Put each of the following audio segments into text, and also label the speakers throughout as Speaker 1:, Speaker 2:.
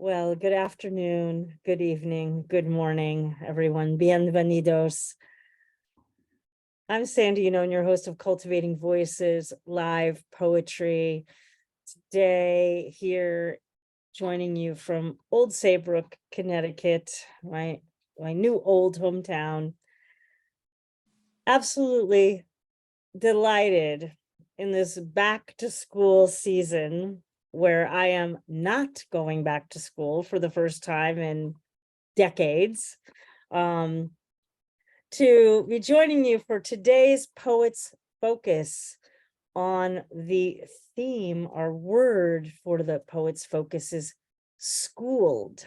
Speaker 1: Well, good afternoon, good evening, good morning, everyone. Bienvenidos. I'm Sandy Yannone, your host of Cultivating Voices, live poetry. Today, here joining you from Old Saybrook, Connecticut, my new old hometown. Absolutely delighted in this back to school season, where I am not going back to school for the first time in decades, to be joining you for today's Poets Focus on the theme. Our word for the Poets Focus is schooled,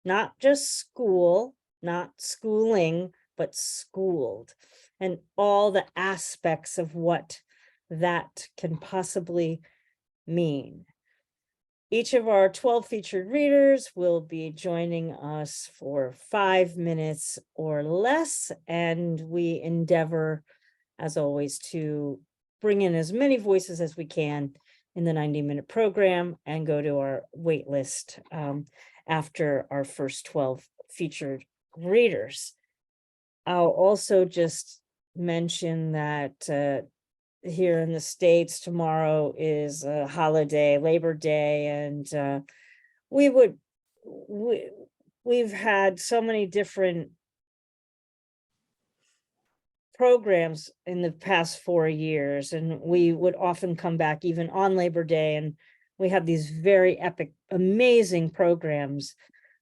Speaker 1: not just school, not schooling, but schooled, and all the aspects of what that can possibly mean. Each of our 12 featured readers will be joining us for 5 minutes or less, and we endeavor, as always, to bring in as many voices as we can in the 90-minute program and go to our wait list after our first 12 featured readers. I'll also just mention that here in the States, tomorrow is a holiday, Labor Day, and we've had so many different programs in the past 4 years, and we would often come back even on Labor Day, and we have these very epic, amazing programs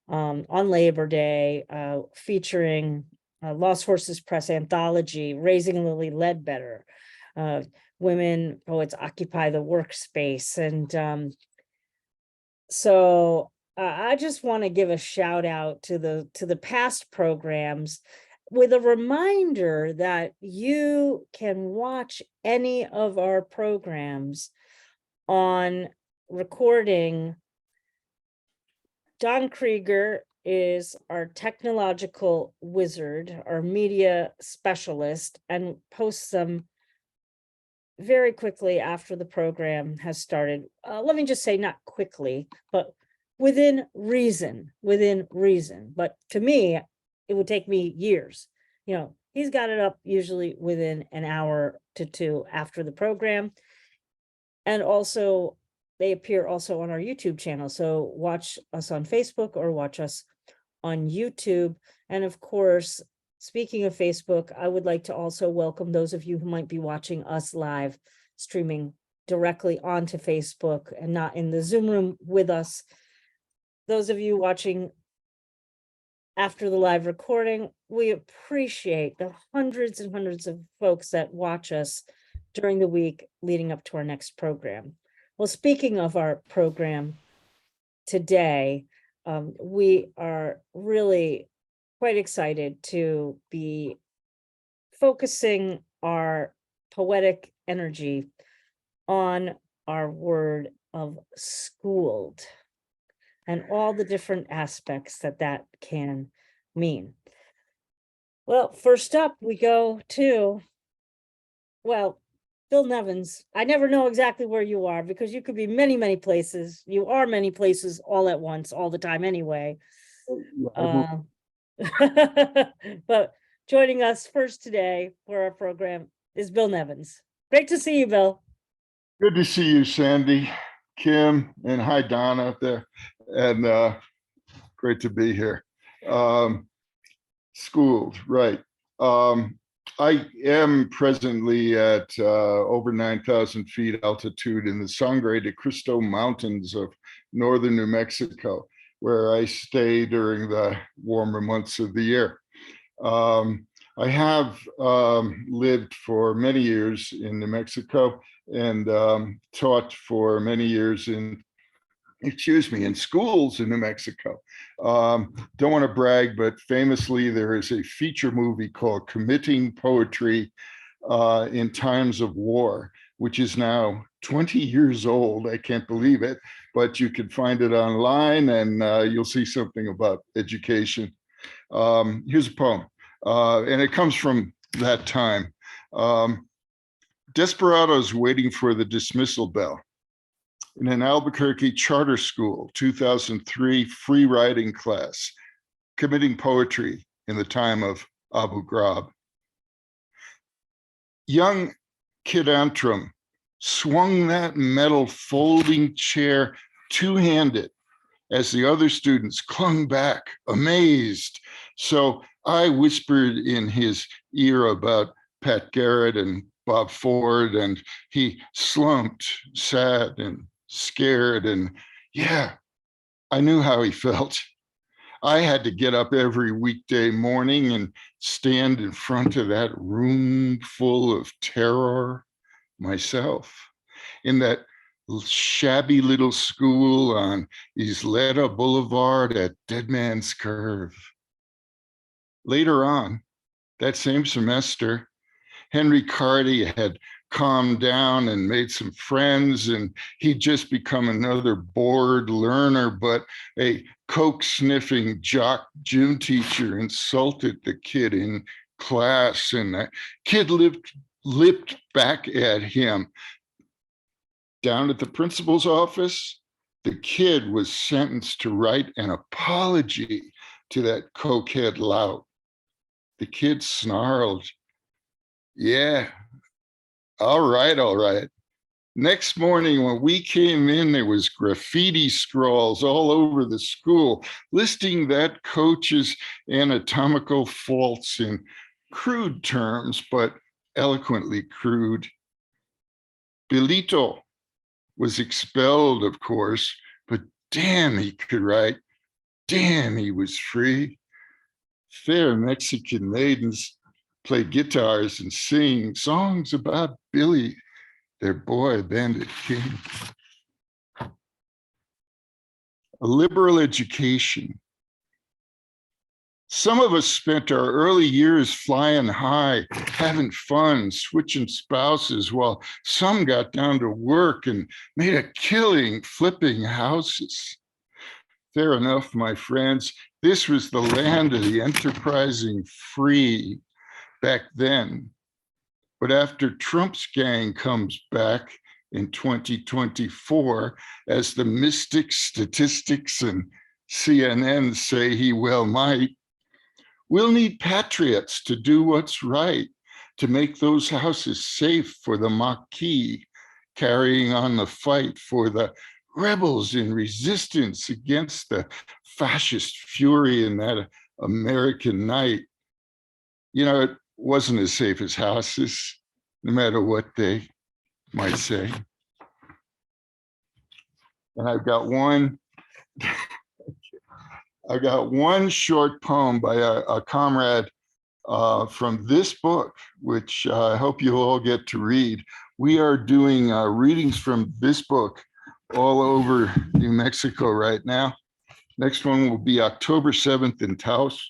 Speaker 1: on Labor Day, featuring Lost Horses Press Anthology, Raising Lily Ledbetter, Women Poets Occupy the Workspace. And so I just want to give a shout out to the past programs, with a reminder that you can watch any of our programs on recording. Don Krieger is our technological wizard, our media specialist, and posts them very quickly after the program has started. Let me just say, not quickly, but within reason. But to me, it would take me years. He's got it up usually within an hour to two after the program. And also, they appear also on our YouTube channel. So watch us on Facebook or watch us on YouTube. And of course, speaking of Facebook, I would like to also welcome those of you who might be watching us live, streaming directly onto Facebook and not in the Zoom room with us. Those of you watching after the live recording, we appreciate the hundreds and hundreds of folks that watch us during the week leading up to our next program. Well, speaking of our program today, we are really quite excited to be focusing our poetic energy on our word of schooled and all the different aspects that can mean. Well, first up, we go to, well, Bill Nevins. I never know exactly where you are, because you could be many, many places. You are many places all at once, all the time anyway. But joining us first today for our program is Bill Nevins. Great to see you, Bill.
Speaker 2: Good to see you, Sandy, Kim, and hi, Don out there. And great to be here. Schooled, right. I am presently at over 9,000 feet altitude in the Sangre de Cristo Mountains of northern New Mexico, where I stay during the warmer months of the year. I have lived for many years in New Mexico and taught for many years in schools in New Mexico. Don't want to brag, but famously there is a feature movie called Committing Poetry in Times of War, which is now 20 years old. I can't believe it, but you can find it online, and you'll see something about education. Here's a poem, and it comes from that time. Desperados waiting for the dismissal bell. in an Albuquerque charter school, 2003 free writing class, committing poetry in the time of Abu Ghraib. Young Kid Antrim swung that metal folding chair two-handed as the other students clung back, amazed. So I whispered in his ear about Pat Garrett and Bob Ford, and he slumped, sad and scared. And yeah, I knew how he felt. I had to get up every weekday morning and stand in front of that room full of terror myself, in that shabby little school on Isleta Boulevard at Dead Man's Curve. Later on, that same semester, Henry Carty had calmed down and made some friends, and he'd just become another bored learner, but a coke-sniffing jock gym teacher insulted the kid in class, and that kid lipped back at him. Down at the principal's office, the kid was sentenced to write an apology to that cokehead lout. The kid snarled, "Yeah, all right, all right." Next morning, when we came in, there was graffiti scrawls all over the school listing that coach's anatomical faults in crude terms, but eloquently crude. Bilito was expelled, of course, but damn, he could write. Damn, he was free. Fair Mexican maidens play guitars and sing songs about Billy, their boy bandit king. A liberal education. Some of us spent our early years flying high, having fun, switching spouses, while some got down to work and made a killing flipping houses. Fair enough, my friends. This was the land of the enterprising free back then. But after Trump's gang comes back in 2024, as the mystics, statistics, and CNN say he well might, we'll need patriots to do what's right, to make those houses safe for the Maquis, carrying on the fight for the rebels in resistance against the fascist fury in that American night. You know, it wasn't as safe as houses, no matter what they might say. And I've got one short poem by a comrade from this book, which I hope you'll all get to read. We are doing readings from this book all over New Mexico right now. Next one will be October 7th in Taos.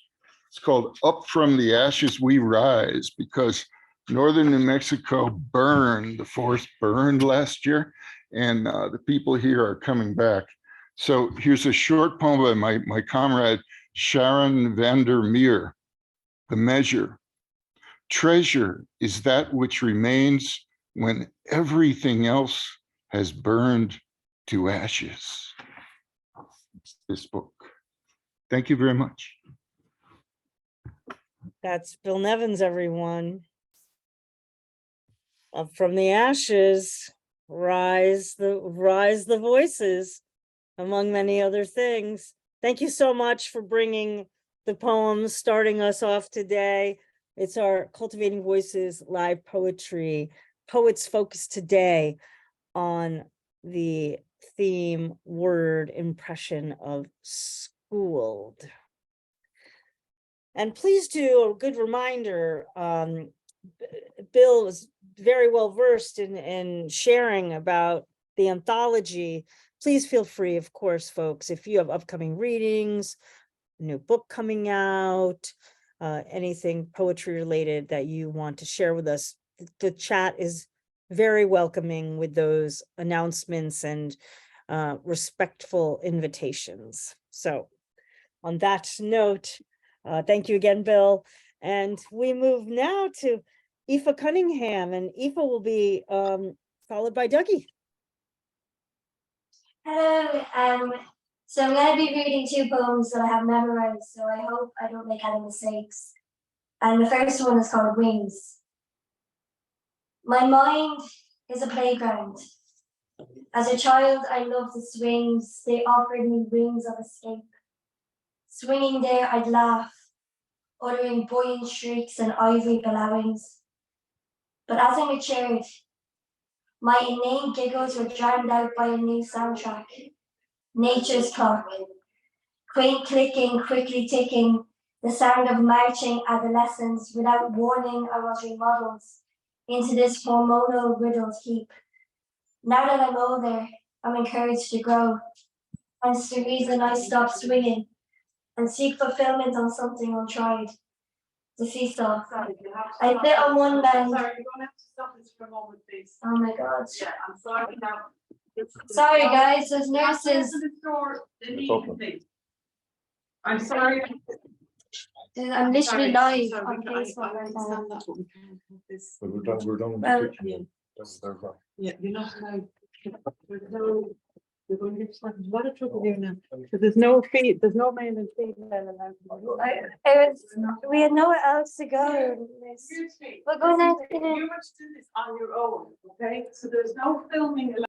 Speaker 2: It's called Up From the Ashes We Rise, because northern New Mexico burned, the forest burned last year, and the people here are coming back. So here's a short poem by my comrade, Sharon Vandermeer. The Measure. Treasure is that which remains when everything else has burned to ashes. It's this book. Thank you very much.
Speaker 1: That's Bill Nevins, everyone. Up from the ashes, rise the voices, among many other things. Thank you so much for bringing the poems, starting us off today. It's our Cultivating Voices live poetry. Poets focus today on the theme, word, impression of schooled. And please do a good reminder, Bill was very well versed in sharing about the anthology. Please feel free, of course, folks, if you have upcoming readings, new book coming out, anything poetry related that you want to share with us, the chat is very welcoming with those announcements and respectful invitations. So on that note, thank you again, Bill. And we move now to Aoife Cunningham, and Aoife will be followed by Dougie.
Speaker 3: Hello. So I'm going to be reading two poems that I have memorized, so I hope I don't make any mistakes. And the first one is called Wings. My mind is a playground. As a child, I loved the swings. They offered me wings of escape. Swinging there, I'd laugh, uttering buoyant shrieks and ivory bellowings. But as I matured, my inane giggles were drowned out by a new soundtrack, nature's clock. Quaint clicking, quickly ticking, the sound of marching adolescence. Without warning, I was remodeled into this hormonal riddled heap. Now that I'm older, I'm encouraged to grow. Hence the reason I stopped swinging and seek fulfillment on something untried. The seesaw. I sit on one bend.
Speaker 4: Sorry, you're going to have to stop this for a moment, please.
Speaker 3: Oh my God.
Speaker 4: Yeah, I'm sorry now.
Speaker 3: Sorry guys, there's nurses.
Speaker 4: I'm sorry.
Speaker 3: I'm literally live
Speaker 4: Sorry,
Speaker 3: on Facebook
Speaker 4: I
Speaker 3: right now.
Speaker 4: understand that, but we can't have this.
Speaker 2: We're done.
Speaker 3: Well,
Speaker 4: Yeah, you're not allowed. You're going to get started. A lot of trouble here now. But there's no feed, there's no male and female allowed.
Speaker 3: we had nowhere else to go.
Speaker 4: Excuse me.
Speaker 3: We're going out
Speaker 4: You
Speaker 3: to
Speaker 4: must do this on your own, okay? So there's no filming allowed.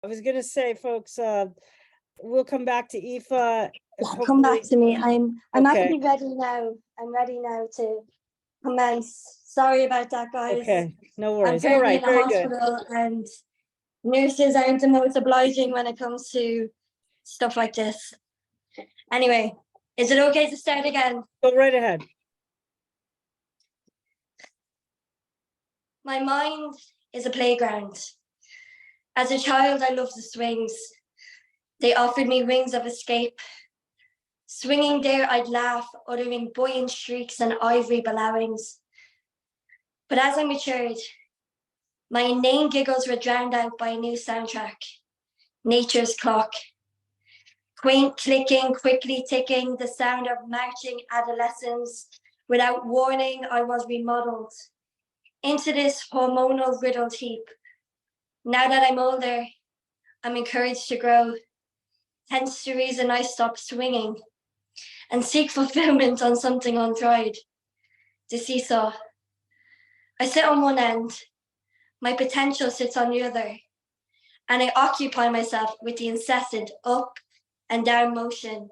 Speaker 1: I was gonna say, folks, we'll come back to Aoife.
Speaker 3: Come back to me. I'm
Speaker 1: Okay.
Speaker 3: actually ready now. I'm ready now to commence. Sorry about that, guys.
Speaker 1: Okay, no
Speaker 3: I'm
Speaker 1: worries. All
Speaker 3: currently
Speaker 1: right,
Speaker 3: in a
Speaker 1: very good.
Speaker 3: hospital, and nurses aren't the most obliging when it comes to stuff like this. Anyway, is it okay to start again?
Speaker 1: Go right ahead.
Speaker 3: My mind is a playground. As a child, I loved the swings. They offered me wings of escape. Swinging there, I'd laugh, uttering buoyant shrieks and ivory bellowings. But as I matured, my inane giggles were drowned out by a new soundtrack, nature's clock. Quaint clicking, quickly ticking, the sound of marching adolescence. Without warning, I was remodeled into this hormonal riddled heap. Now that I'm older, I'm encouraged to grow. Hence the reason I stopped swinging and seek fulfillment on something untried. The seesaw. I sit on one end, my potential sits on the other, and I occupy myself with the incessant up and down motion.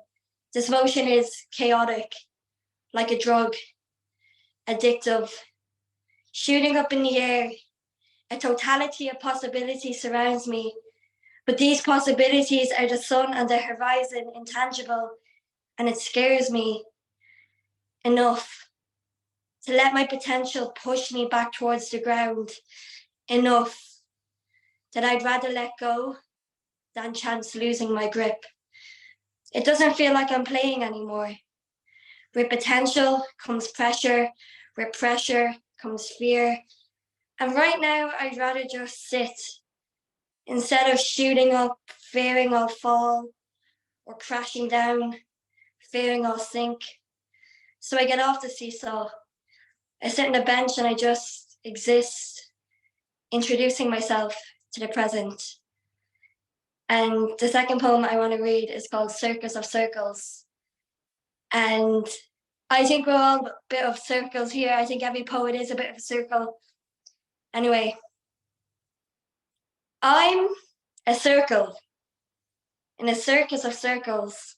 Speaker 3: This motion is chaotic, like a drug, addictive, shooting up in the air. A totality of possibilities surrounds me, but these possibilities are the sun and the horizon, intangible, and it scares me enough to let my potential push me back towards the ground, enough that I'd rather let go than chance losing my grip. It doesn't feel like I'm playing anymore. With potential comes pressure, with pressure comes fear. And right now, I'd rather just sit instead of shooting up, fearing I'll fall, or crashing down, fearing I'll sink. So I get off the seesaw. I sit on a bench and I just exist, introducing myself to the present. And the second poem I want to read is called Circus of Circles. And I think we're all a bit of circles here. I think every poet is a bit of a circle. Anyway, I'm a circle in a circus of circles.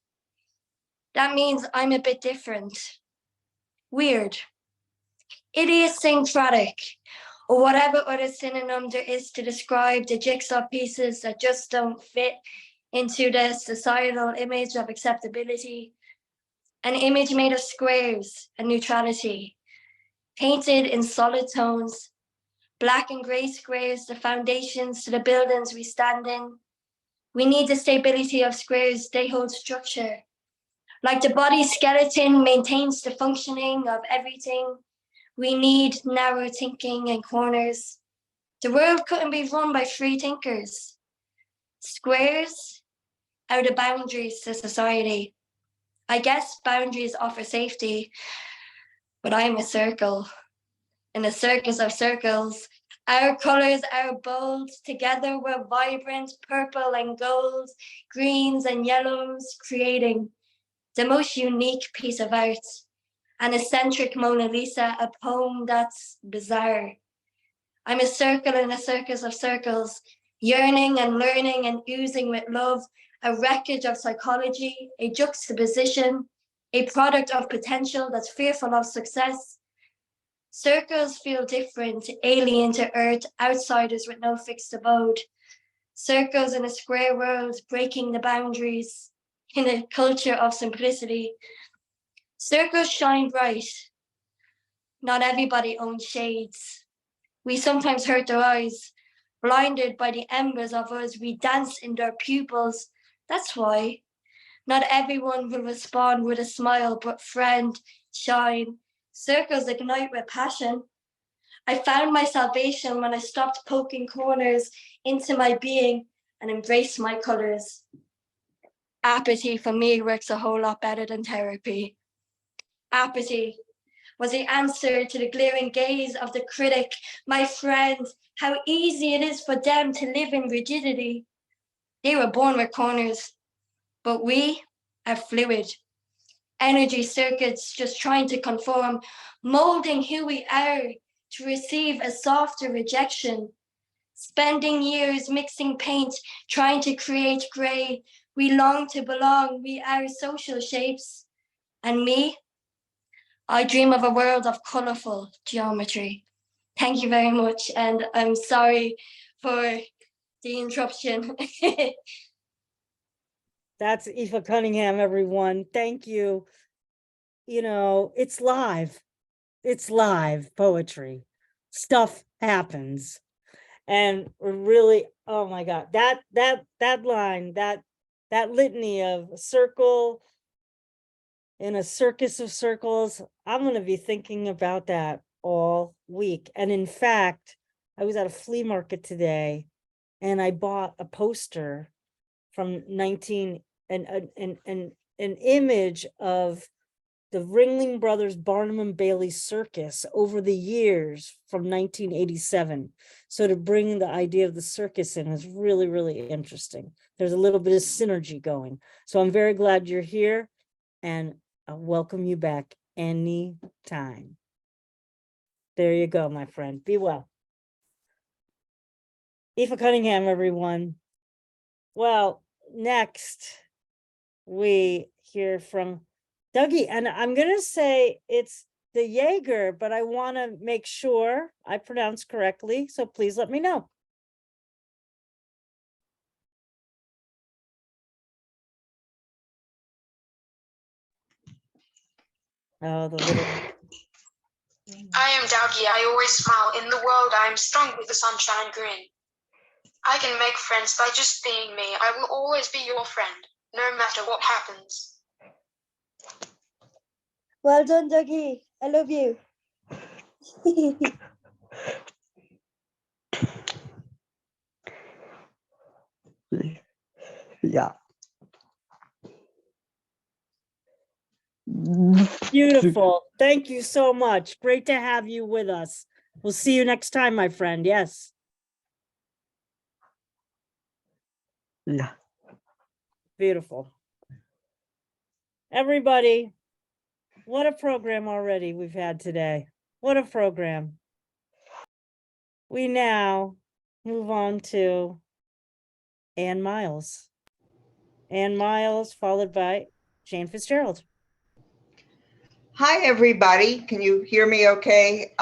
Speaker 3: That means I'm a bit different, weird, idiosyncratic, or whatever other synonym there is to describe the jigsaw pieces that just don't fit into the societal image of acceptability. An image made of squares and neutrality, painted in solid tones, black and gray squares, the foundations to the buildings we stand in. We need the stability of squares, they hold structure. Like the body skeleton maintains the functioning of everything, We need narrow thinking and corners. The world couldn't be run by free thinkers. Squares are the boundaries to society. I guess boundaries offer safety, but I'm a circle. In a circus of circles, our colors are bold. Together we're vibrant, purple and gold, greens and yellows, creating the most unique piece of art. An eccentric Mona Lisa, a poem that's bizarre. I'm a circle in a circus of circles, yearning and learning and oozing with love, a wreckage of psychology, a juxtaposition, a product of potential that's fearful of success. Circles feel different, alien to earth, outsiders with no fixed abode. Circles in a square world, breaking the boundaries, in a culture of simplicity. Circles shine bright. Not everybody owns shades. We sometimes hurt their eyes, blinded by the embers of us. We dance in their pupils. That's why not everyone will respond with a smile, but friend, shine. Circles ignite with passion. I found my salvation when I stopped poking corners into my being and embraced my colors. Apathy for me works a whole lot better than therapy. Apathy was the answer to the glaring gaze of the critic. My friend, how easy it is for them to live in rigidity. They were born with corners, but we are fluid. Energy circuits just trying to conform, molding who we are to receive a softer rejection. Spending years mixing paint, trying to create gray. We long to belong, we are social shapes. And me, I dream of a world of colorful geometry. Thank you very much, and I'm sorry for the interruption.
Speaker 1: That's Aoife Cunningham, everyone. Thank you. You know, it's live. It's live poetry. Stuff happens. And we're really, oh my God, that line, that litany of circle in a circus of circles, I'm going to be thinking about that all week. And in fact, I was at a flea market today and I bought a poster from an image of the Ringling Brothers Barnum and Bailey circus over the years from 1987. So to bring the idea of the circus in is really, really interesting. There's a little bit of synergy going. So I'm very glad you're here and I'll welcome you back anytime. There you go, my friend. Be well. Aoife Cunningham, everyone. Well, next we hear from Dougie, and I'm going to say it's De Jager, but I want to make sure I pronounce correctly, so please let me know. Oh, the little...
Speaker 5: I am Dougie, I always smile. In the world, I am strong with the sunshine grin. I can make friends by just being me. I will always be your friend, no matter what happens.
Speaker 3: Well done, Dougie. I love you.
Speaker 6: Yeah.
Speaker 1: Beautiful. Thank you so much. Great to have you with us. We'll see you next time, my friend. Yes.
Speaker 6: Yeah.
Speaker 1: Beautiful. Everybody, what a program already we've had today. What a program. We now move on to Ann Myles. Ann Myles, followed by Jane Fitzgerald.
Speaker 7: Hi, everybody. Can you hear me okay?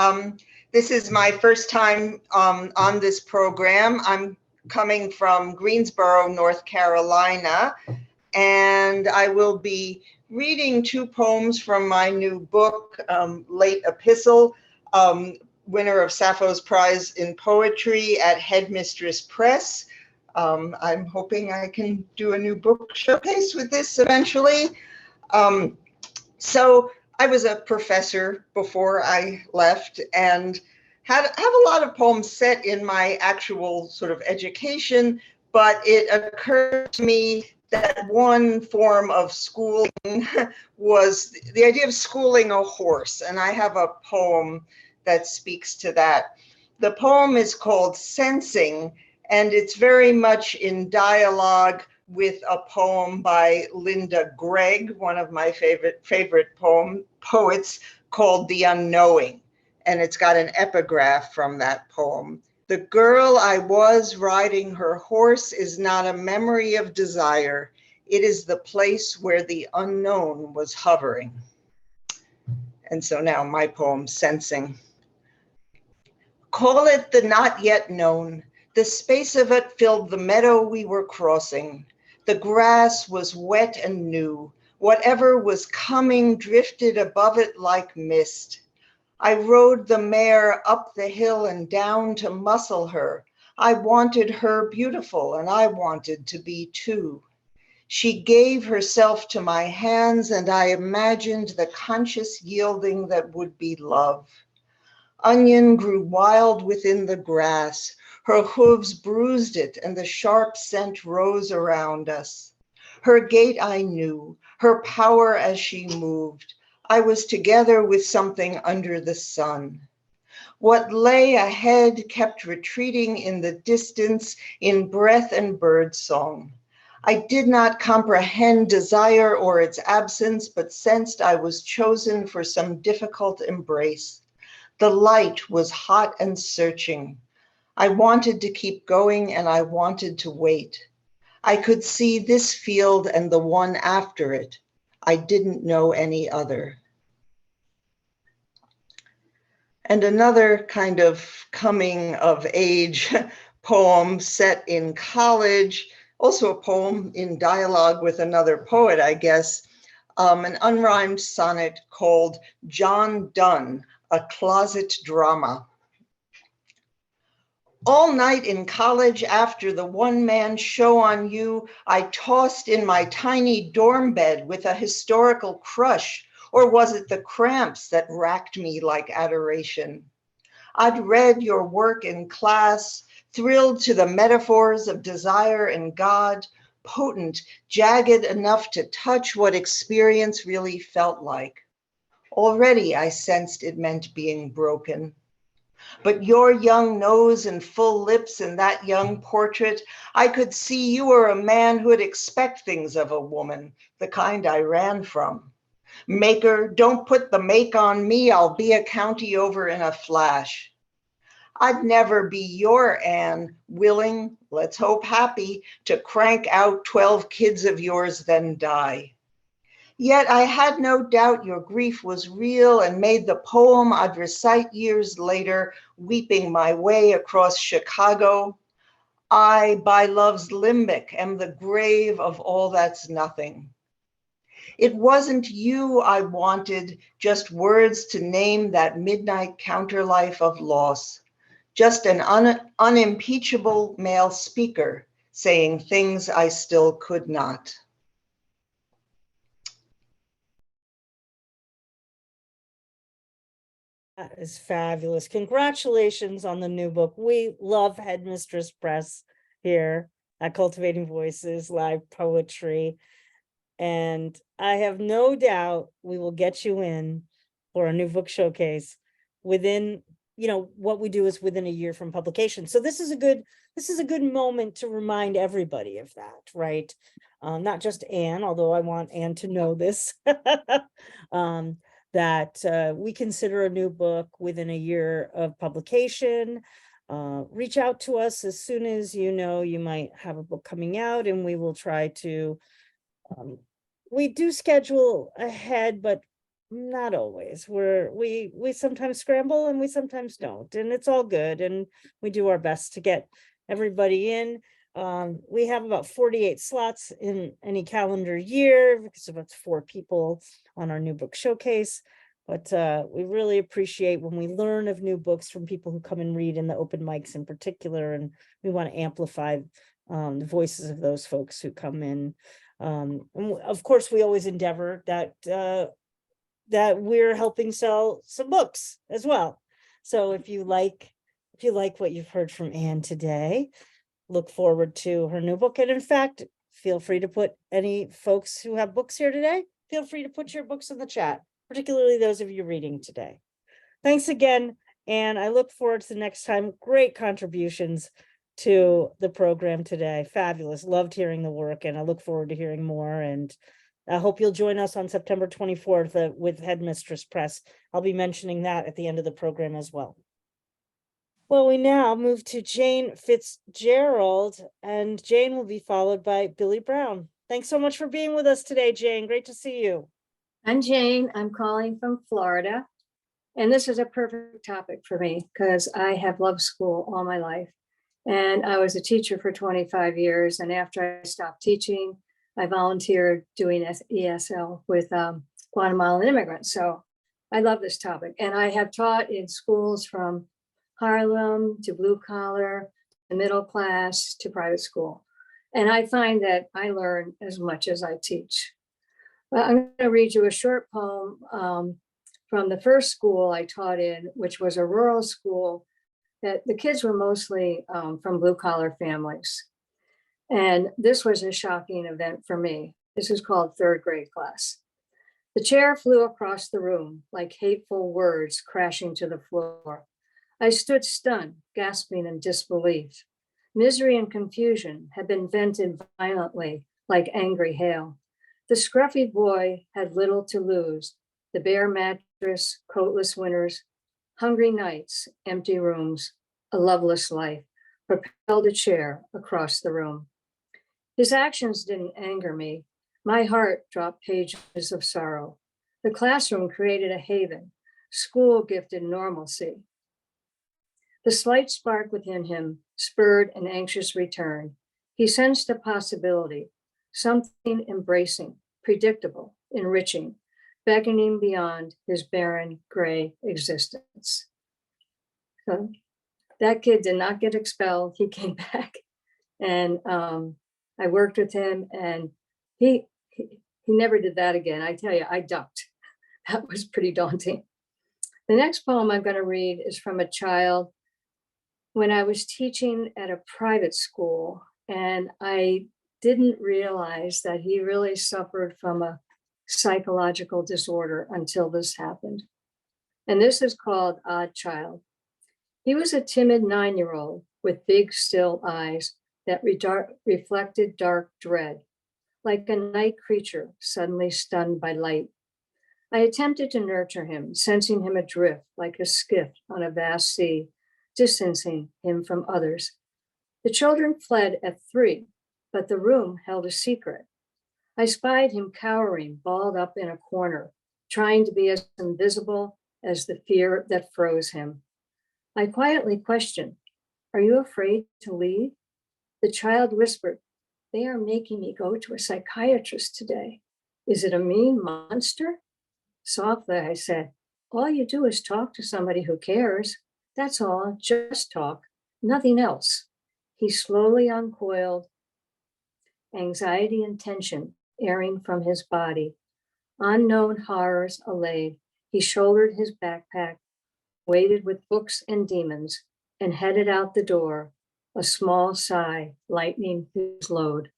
Speaker 7: This is my first time on this program. I'm coming from Greensboro, North Carolina, and I will be reading two poems from my new book, Late Epistle, winner of Sappho's Prize in Poetry at Headmistress Press. I'm hoping I can do a new book showcase with this eventually. So I was a professor before I left and have a lot of poems set in my actual sort of education, but it occurred to me that one form of schooling was the idea of schooling a horse. And I have a poem that speaks to that. The poem is called Sensing, and it's very much in dialogue with a poem by Linda Gregg, one of my favorite poets, called The Unknowing. And it's got an epigraph from that poem. The girl I was riding her horse is not a memory of desire. It is the place where the unknown was hovering. And so now my poem, Sensing. Call it the not yet known. The space of it filled the meadow we were crossing. The grass was wet and new. Whatever was coming drifted above it like mist. I rode the mare up the hill and down to muscle her. I wanted her beautiful, and I wanted to be too. She gave herself to my hands, and I imagined the conscious yielding that would be love. Onion grew wild within the grass. Her hooves bruised it, and the sharp scent rose around us. Her gait I knew, her power as she moved. I was together with something under the sun. What lay ahead kept retreating in the distance in breath and bird song. I did not comprehend desire or its absence, but sensed I was chosen for some difficult embrace. The light was hot and searching. I wanted to keep going and I wanted to wait. I could see this field and the one after it. I didn't know any other. And another kind of coming of age poem set in college, also a poem in dialogue with another poet, I guess, an unrhymed sonnet called John Donne, a Closet Drama. All night in college after the one-man show on you, I tossed in my tiny dorm bed with a historical crush, or was it the cramps that racked me like adoration? I'd read your work in class, thrilled to the metaphors of desire and God, potent, jagged enough to touch what experience really felt like. Already I sensed it meant being broken. But your young nose and full lips in that young portrait, I could see you were a man who'd expect things of a woman, the kind I ran from. Maker, don't put the make on me, I'll be a county over in a flash. I'd never be your Anne, willing, let's hope happy, to crank out 12 kids of yours then die. Yet I had no doubt your grief was real and made the poem I'd recite years later, weeping my way across Chicago. I, by love's limbic, am the grave of all that's nothing. It wasn't you I wanted, just words to name that midnight counterlife of loss. Just an unimpeachable male speaker saying things I still could not.
Speaker 1: That is fabulous. Congratulations on the new book. We love Headmistress Press here at Cultivating Voices, live poetry. And I have no doubt we will get you in for a new book showcase within, what we do is within a year from publication. So this is a good moment to remind everybody of that, right? Not just Anne, although I want Anne to know this. That we consider a new book within a year of publication. Reach out to us as soon as you might have a book coming out, and we will try to, we do schedule ahead, but not always. We sometimes scramble and we sometimes don't, and it's all good, and we do our best to get everybody in. We have about 48 slots in any calendar year because of 4 people on our new book showcase. But we really appreciate when we learn of new books from people who come and read in the open mics in particular, and we want to amplify the voices of those folks who come in. And of course, we always endeavor that that we're helping sell some books as well. So if you like what you've heard from Anne today, look forward to her new book. And in fact, feel free to put any folks who have books here today, feel free to put your books in the chat, particularly those of you reading today. Thanks again. And I look forward to the next time. Great contributions to the program today. Fabulous. Loved hearing the work, and I look forward to hearing more. And I hope you'll join us on September 24th with Headmistress Press. I'll be mentioning that at the end of the program as well. Well, we now move to Jane Fitzgerald, and Jane will be followed by Billy Brown. Thanks so much for being with us today, Jane. Great to see you.
Speaker 8: I'm Jane. I'm calling from Florida. And this is a perfect topic for me because I have loved school all my life. And I was a teacher for 25 years. And after I stopped teaching, I volunteered doing ESL with Guatemalan immigrants. So I love this topic. And I have taught in schools from Harlem to blue collar, to middle class to private school. And I find that I learn as much as I teach. But I'm going to read you a short poem from the first school I taught in, which was a rural school that the kids were mostly from blue collar families. And this was a shocking event for me. This is called third grade class. The chair flew across the room like hateful words crashing to the floor. I stood stunned, gasping in disbelief. Misery and confusion had been vented violently like angry hail. The scruffy boy had little to lose. The bare mattress, coatless winters, hungry nights, empty rooms, a loveless life, propelled a chair across the room. His actions didn't anger me. My heart dropped pages of sorrow. The classroom created a haven. School gifted normalcy. The slight spark within him spurred an anxious return. He sensed a possibility, something embracing, predictable, enriching, beckoning beyond his barren gray existence. So that kid did not get expelled. He came back, and I worked with him, and he never did that again. I tell you, I ducked. That was pretty daunting. The next poem I'm going to read is from a child when I was teaching at a private school, and I didn't realize that he really suffered from a psychological disorder until this happened. And this is called Odd Child. He was a timid 9-year-old with big, still eyes that reflected dark dread, like a night creature suddenly stunned by light. I attempted to nurture him, sensing him adrift like a skiff on a vast sea, distancing him from others. The children fled at 3, but the room held a secret. I spied him cowering, balled up in a corner, trying to be as invisible as the fear that froze him. I quietly questioned, "Are you afraid to leave?" The child whispered, "They are making me go to a psychiatrist today. Is it a mean monster?" Softly, I said, "All you do is talk to somebody who cares. That's all, just talk, nothing else." He slowly uncoiled, anxiety and tension airing from his body. Unknown horrors allayed. He shouldered his backpack, weighted with books and demons, and headed out the door, a small sigh lightening his load.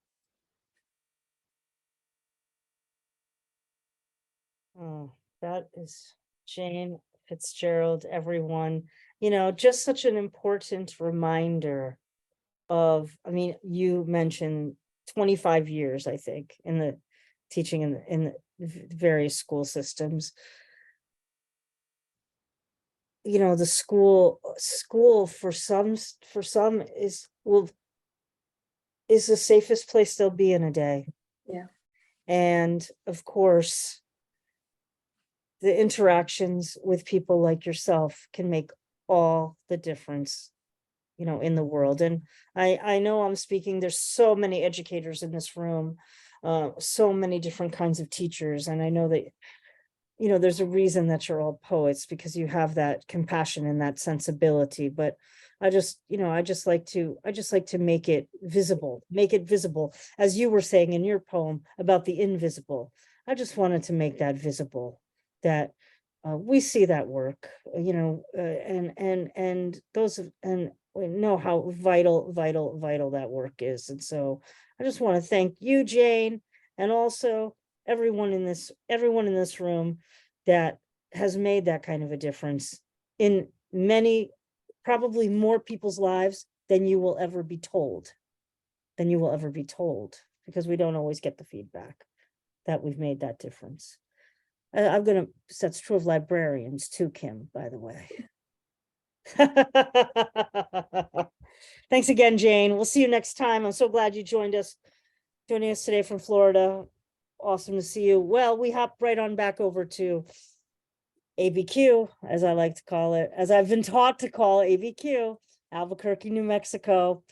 Speaker 1: Oh, that is Jane Fitzgerald, everyone. You know, just such an important reminder of, I mean, you mentioned 25 years, I think, in the teaching in the various school systems. You know, the school for some is the safest place they'll be in a day.
Speaker 8: Yeah.
Speaker 1: And of course, the interactions with people like yourself can make all the difference, you know, in the world. And I know I'm speaking, there's so many educators in this room, so many different kinds of teachers. And I know that, you know, there's a reason that you're all poets, because you have that compassion and that sensibility. But I just like to make it visible, as you were saying in your poem about the invisible. I just wanted to make that visible, that we see that work, you know, and we know how vital that work is. And so I just want to thank you, Jane, and also everyone in this room that has made that kind of a difference in many, probably more people's lives than you will ever be told, because we don't always get the feedback that we've made that difference. That's true of librarians too, Kim, by the way. Thanks again, Jane. We'll see you next time. I'm so glad you joining us today from Florida. Awesome to see you. Well, we hop right on back over to ABQ, as I like to call it, as I've been taught to call ABQ, Albuquerque, New Mexico.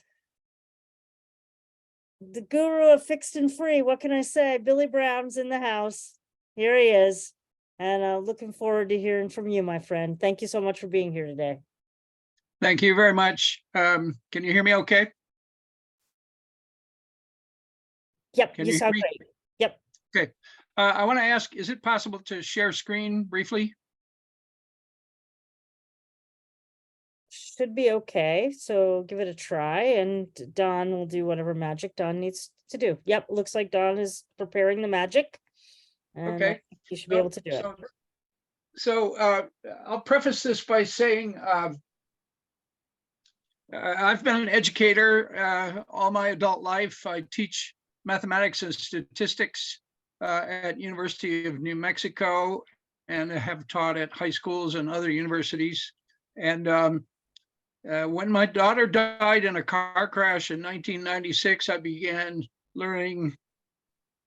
Speaker 1: The guru of fixed and free. What can I say? Billy Brown's in the house. Here he is. And looking forward to hearing from you, my friend. Thank you so much for being here today.
Speaker 9: Thank you very much. Can you hear me okay?
Speaker 1: Yep,
Speaker 9: Can
Speaker 1: you
Speaker 9: you
Speaker 1: sound
Speaker 9: hear me?
Speaker 1: great. Yep.
Speaker 9: Okay. I want to ask, is it possible to share screen briefly?
Speaker 1: Should be okay. So give it a try, and Don will do whatever magic Don needs to do. Yep, looks like Don is preparing the magic. And
Speaker 9: Okay.
Speaker 1: you should be able to do it.
Speaker 9: So I'll preface this by saying I've been an educator all my adult life. I teach mathematics and statistics at University of New Mexico, and have taught at high schools and other universities. And when my daughter died in a car crash in 1996, I began learning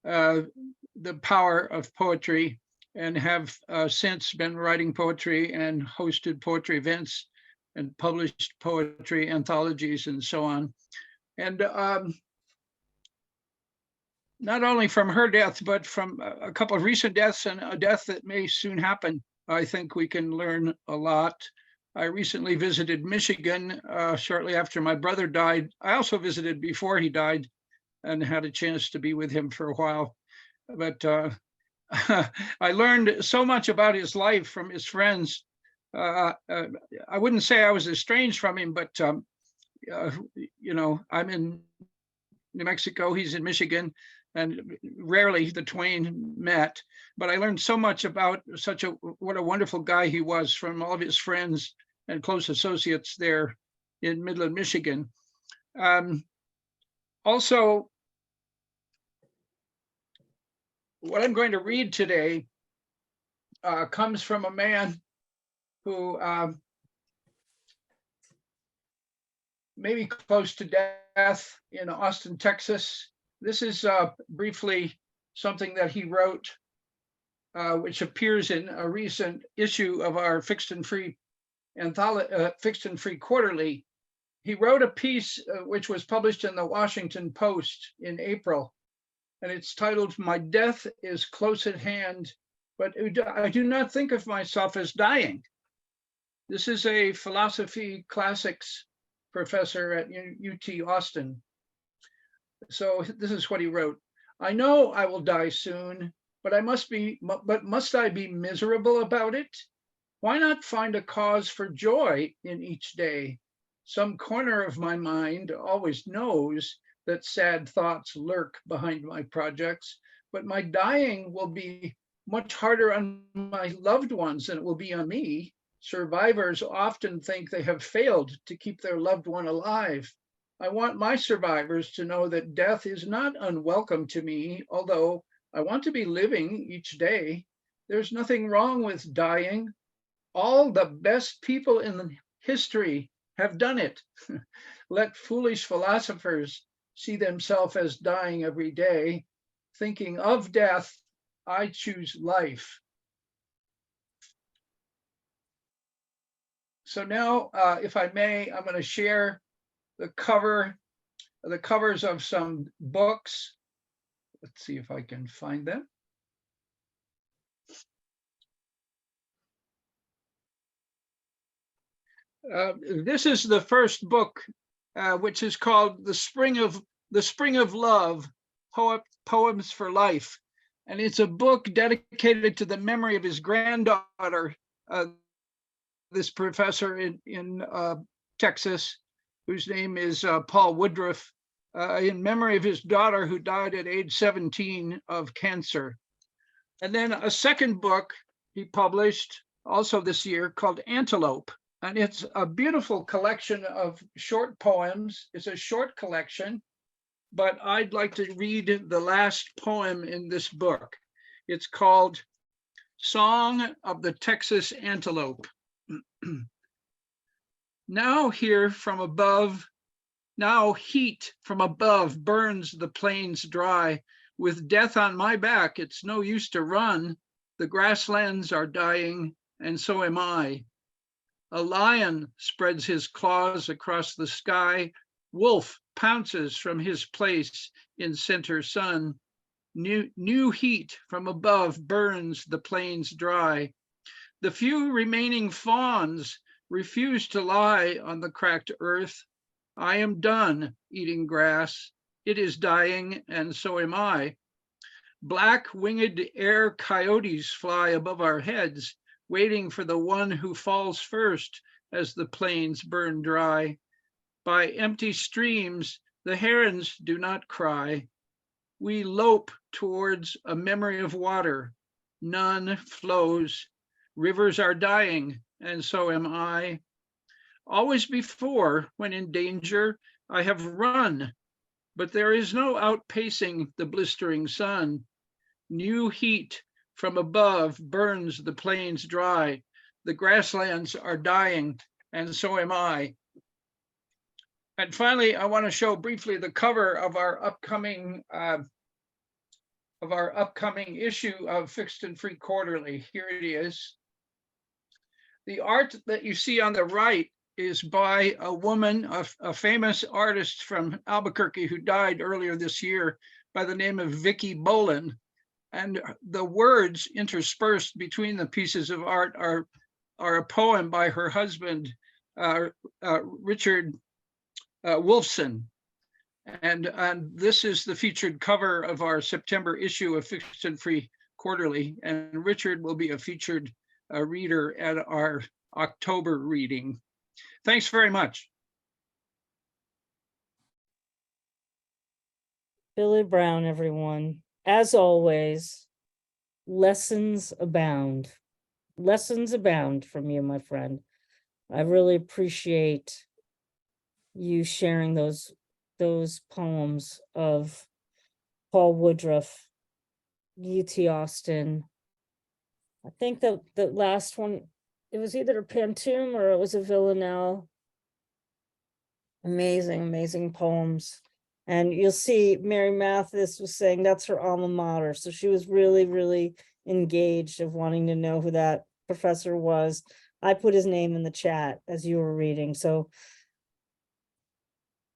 Speaker 9: the power of poetry, and have since been writing poetry and hosted poetry events and published poetry anthologies and so on. And not only from her death, but from a couple of recent deaths and a death that may soon happen, I think we can learn a lot. I recently visited Michigan shortly after my brother died. I also visited before he died and had a chance to be with him for a while. But I learned so much about his life from his friends. I wouldn't say I was estranged from him, but you know, I'm in New Mexico, he's in Michigan, and rarely the twain met. But I learned so much about what a wonderful guy he was from all of his friends and close associates there in Midland, Michigan. Also, what I'm going to read today comes from a man who may be close to death in Austin, Texas. This is briefly something that he wrote, which appears in a recent issue of our Fixed and Free Quarterly. He wrote a piece which was published in the Washington Post in April, and it's titled, "My Death is Close at Hand, but I do not think of myself as dying." This is a philosophy classics professor at UT Austin. So this is what he wrote. "I know I will die soon, but must I be miserable about it? Why not find a cause for joy in each day? Some corner of my mind always knows that sad thoughts lurk behind my projects, but my dying will be much harder on my loved ones than it will be on me. Survivors often think they have failed to keep their loved one alive. I want my survivors to know that death is not unwelcome to me, although I want to be living each day. There's nothing wrong with dying. All the best people in history have done it. Let foolish philosophers see themselves as dying every day. Thinking of death, I choose life." So now, if I may, I'm going to share the covers of some books. Let's see if I can find them. This is the first book, which is called The Spring of Love, Poems for Life. And it's a book dedicated to the memory of his granddaughter, this professor in Texas, whose name is Paul Woodruff, in memory of his daughter who died at age 17 of cancer. And then a second book he published also this year called Antelope. And it's a beautiful collection of short poems. It's a short collection, but I'd like to read the last poem in this book. It's called Song of the Texas Antelope. Now heat from above burns the plains dry. With death on my back, it's no use to run. The grasslands are dying, and so am I. A lion spreads his claws across the sky. Wolf pounces from his place in center sun. New heat from above burns the plains dry. The few remaining fawns refuse to lie on the cracked earth. I am done eating grass. It is dying, and so am I. Black-winged air coyotes fly above our heads, waiting for the one who falls first as the plains burn dry. By empty streams, the herons do not cry. We lope towards a memory of water. None flows. Rivers are dying, and so am I. Always before, when in danger, I have run, but there is no outpacing the blistering sun. New heat from above burns the plains dry. The grasslands are dying, and so am I. And finally, I want to show briefly the cover of our upcoming issue of Fixed and Free Quarterly. Here it is. The art that you see on the right is by a woman, a famous artist from Albuquerque who died earlier this year by the name of Vicki Bolin. And the words interspersed between the pieces of art are a poem by her husband, Richard Wolfson. And this is the featured cover of our September issue of Fixed and Free Quarterly. And Richard will be a featured reader at our October reading. Thanks very much.
Speaker 1: Billy Brown, everyone. As always, lessons abound. Lessons abound from you, my friend. I really appreciate you sharing those poems of Paul Woodruff, UT Austin. I think that the last one, it was either a Pantoum or it was a Villanelle. Amazing, amazing poems. And you'll see Mary Mathis was saying that's her alma mater. So she was really, really engaged of wanting to know who that professor was. I put his name in the chat as you were reading. So,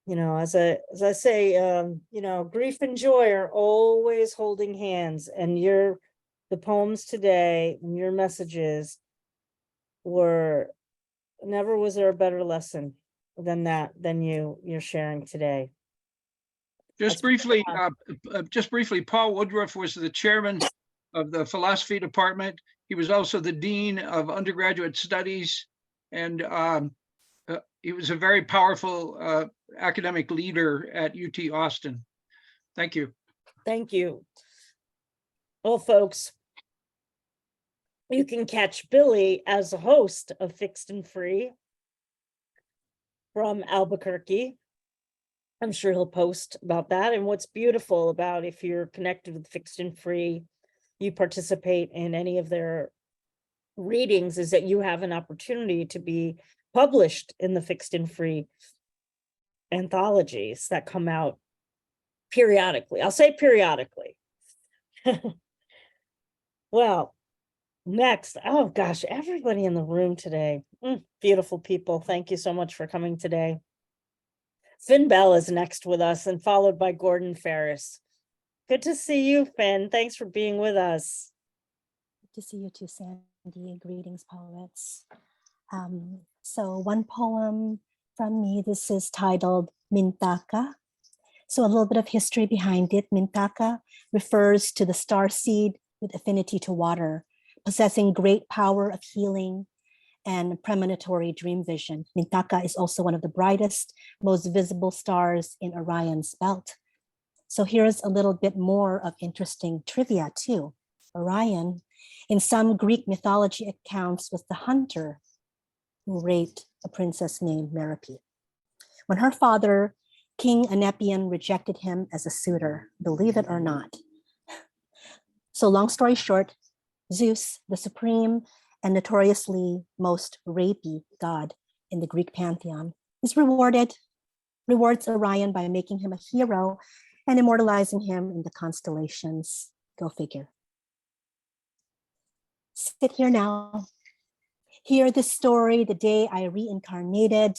Speaker 1: you know, as I say, you know, grief and joy are always holding hands, and the poems today and your messages were, never was there a better lesson than you're sharing today.
Speaker 9: Just briefly, Paul Woodruff was the chairman of the philosophy department. He was also the dean of undergraduate studies, and he was a very powerful academic leader at UT Austin. Thank you.
Speaker 1: Thank you. Well, folks, you can catch Billy as a host of Fixed and Free from Albuquerque. I'm sure he'll post about that. And what's beautiful about, if you're connected with Fixed and Free, you participate in any of their readings, is that you have an opportunity to be published in the Fixed and Free anthologies that come out periodically. I'll say periodically. Well, next, oh gosh, everybody in the room today. Beautiful people. Thank you so much for coming today. Belle is next with us, and followed by Gordon Ferris. Good to see you, Phynne. Thanks for being with us.
Speaker 10: Good to see you too, Sandy. Greetings, poets. So one poem from me, this is titled Mintaka. So a little bit of history behind it. Mintaka refers to the star seed with affinity to water, possessing great power of healing and premonitory dream vision. Mintaka is also one of the brightest, most visible stars in Orion's belt. So here's a little bit more of interesting trivia too. Orion, in some Greek mythology accounts, was the hunter who raped a princess named Merope. When her father, King Anepion, rejected him as a suitor, believe it or not. So long story short, Zeus, the supreme and notoriously most rapey god in the Greek pantheon, is rewards Orion by making him a hero and immortalizing him in the constellations. Go figure. Sit here now. Hear this story the day I reincarnated,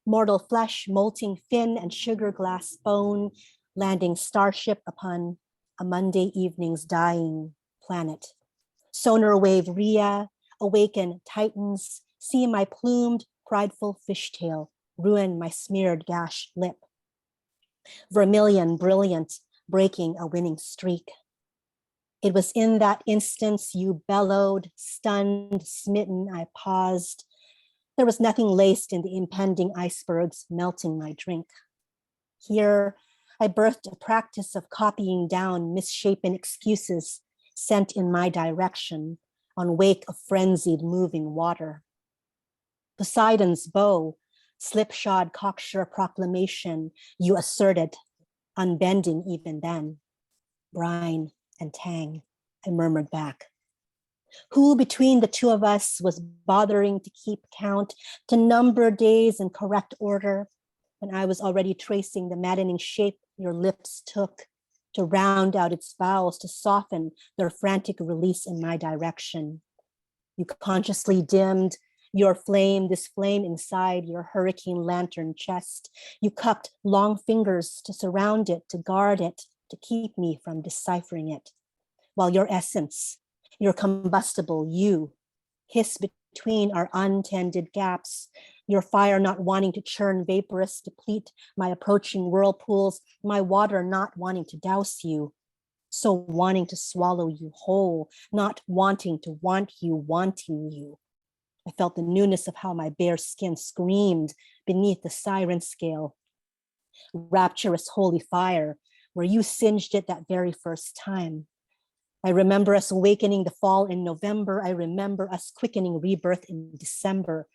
Speaker 10: mortal flesh, molting fin and sugar glass bone, landing starship upon a Monday evening's dying planet. Sonar wave Rhea, awaken titans, see my plumed, prideful fishtail, ruin my smeared gash lip. Vermilion, brilliant, breaking a winning streak. It was in that instance you bellowed, stunned, smitten, I paused. There was nothing laced in the impending icebergs melting my drink. Here, I birthed a practice of copying down misshapen excuses sent in my direction on wake of frenzied moving water. Poseidon's bow, slipshod cocksure proclamation you asserted, unbending even then. Brine and tang, I murmured back. Who between the two of us was bothering to keep count, to number days in correct order, when I was already tracing the maddening shape your lips took to round out its vowels, to soften their frantic release in my direction? You consciously dimmed your flame, this flame inside your hurricane lantern chest. You cupped long fingers to surround it, to guard it, to keep me from deciphering it. While your essence, your combustible you, hiss between our untended gaps, your fire not wanting to churn vaporous, deplete my approaching whirlpools, my water not wanting to douse you, so wanting to swallow you whole, not wanting to want you, wanting you. I felt the newness of how my bare skin screamed beneath the siren scale. Rapturous holy fire, where you singed it that very first time. I remember us awakening the fall in November. I remember us quickening rebirth in December.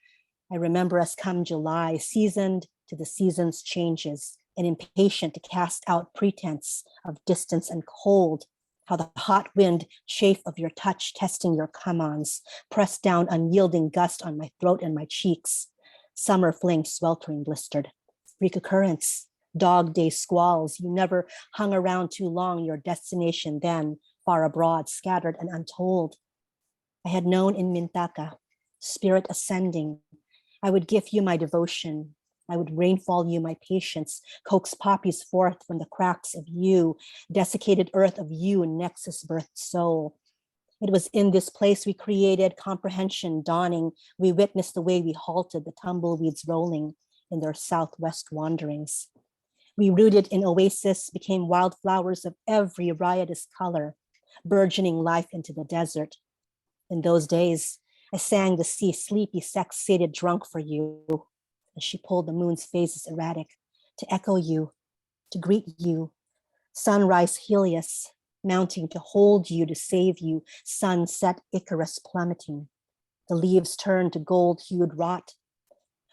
Speaker 10: I remember us come July, seasoned to the season's changes and impatient to cast out pretense of distance and cold. How the hot wind chafe of your touch testing your come-ons, pressed down unyielding gust on my throat and my cheeks. Summer flame sweltering blistered. Freak occurrence, dog day squalls. You never hung around too long, your destination then, far abroad, scattered and untold. I had known in Mintaka, spirit ascending, I would give you my devotion. I would rainfall you my patience, coax poppies forth from the cracks of you, desiccated earth of you, nexus birthed soul. It was in this place we created comprehension dawning. We witnessed the way we halted the tumbleweeds rolling in their southwest wanderings. We rooted in oasis, became wildflowers of every riotous color, burgeoning life into the desert. In those days, I sang the sea sleepy, sex-sated drunk for you, as she pulled the moon's phases erratic, to echo you, to greet you, sunrise Helios, mounting to hold you, to save you, sunset Icarus plummeting. The leaves turn to gold-hued rot.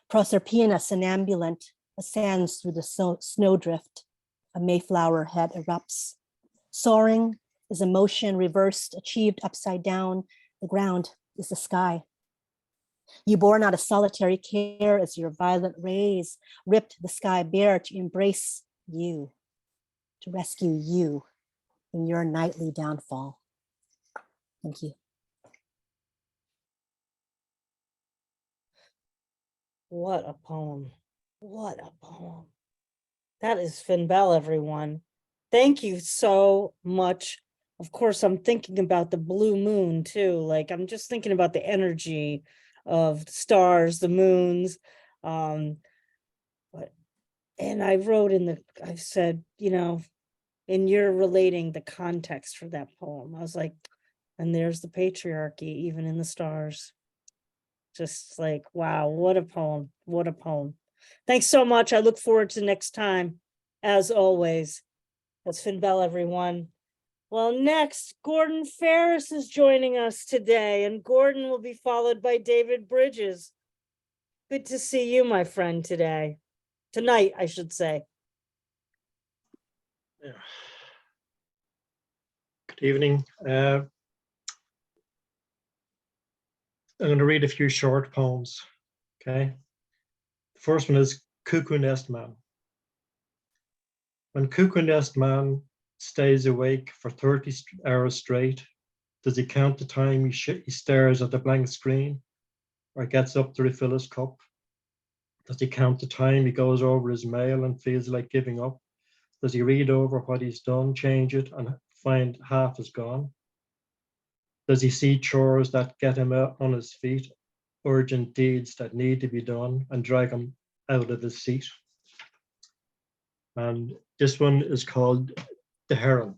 Speaker 10: Proserpina somnambulant ascends through the snowdrift. A Mayflower head erupts. Soaring is a motion reversed, achieved upside down. The ground is the sky. You bore not a solitary care as your violent rays ripped the sky bare to embrace you, to rescue you in your nightly downfall. Thank you.
Speaker 1: What a poem. What a poem. That is Belle, everyone. Thank you so much. Of course, I'm thinking about the blue moon too. Like, I'm just thinking about the energy of the stars, the moons. But And I wrote I said, you know, and you're relating the context for that poem. I was like, and there's the patriarchy, even in the stars. Just like, wow, what a poem. What a poem. Thanks so much. I look forward to next time, as always. That's Belle, everyone. Well, next, Gordon Ferris is joining us today, and Gordon will be followed by David Brydges. Good to see you, my friend, today. Tonight, I should say.
Speaker 11: Yeah. Good evening. I'm going to read a few short poems. Okay. The first one is Cuckoo Nest Man. When Cuckoo Nest Man stays awake for 30 hours straight, does he count the time he stares at the blank screen or gets up to refill his cup? Does he count the time he goes over his mail and feels like giving up? Does he read over what he's done, change it, and find half is gone? Does he see chores that get him out on his feet, urgent deeds that need to be done, and drag him out of his seat? And this one is called The Heron.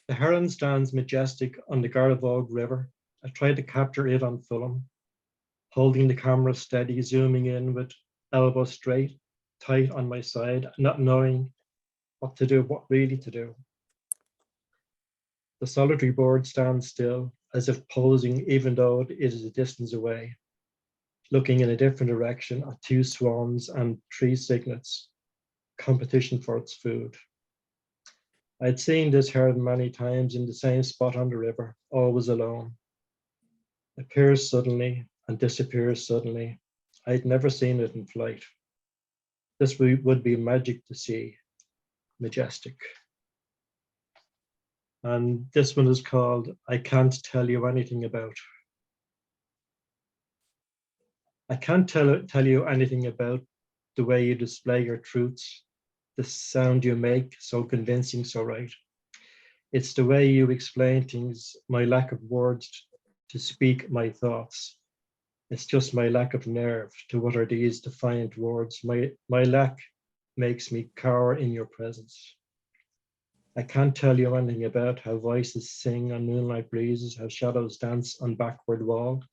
Speaker 11: The heron stands majestic on the Garavogue River. I tried to capture it on film, holding the camera steady, zooming in with elbow straight, tight on my side, not knowing what to do, what really to do. The solitary bird stands still, as if posing, even though it is a distance away, looking in a different direction at two swans and three cygnets, competition for its food. I'd seen this heron many times in the same spot on the river, always alone. Appears suddenly and disappears suddenly. I'd never seen it in flight. This would be magic to see, majestic. And this one is called I Can't Tell You Anything About. I can't tell you anything about the way you display your truths, the sound you make, so convincing, so right. It's the way you explain things, my lack of words to speak my thoughts. It's just my lack of nerve to utter these defiant words. My lack makes me cower in your presence. I can't tell you anything about how voices sing on moonlight breezes, how shadows dance on backward wall,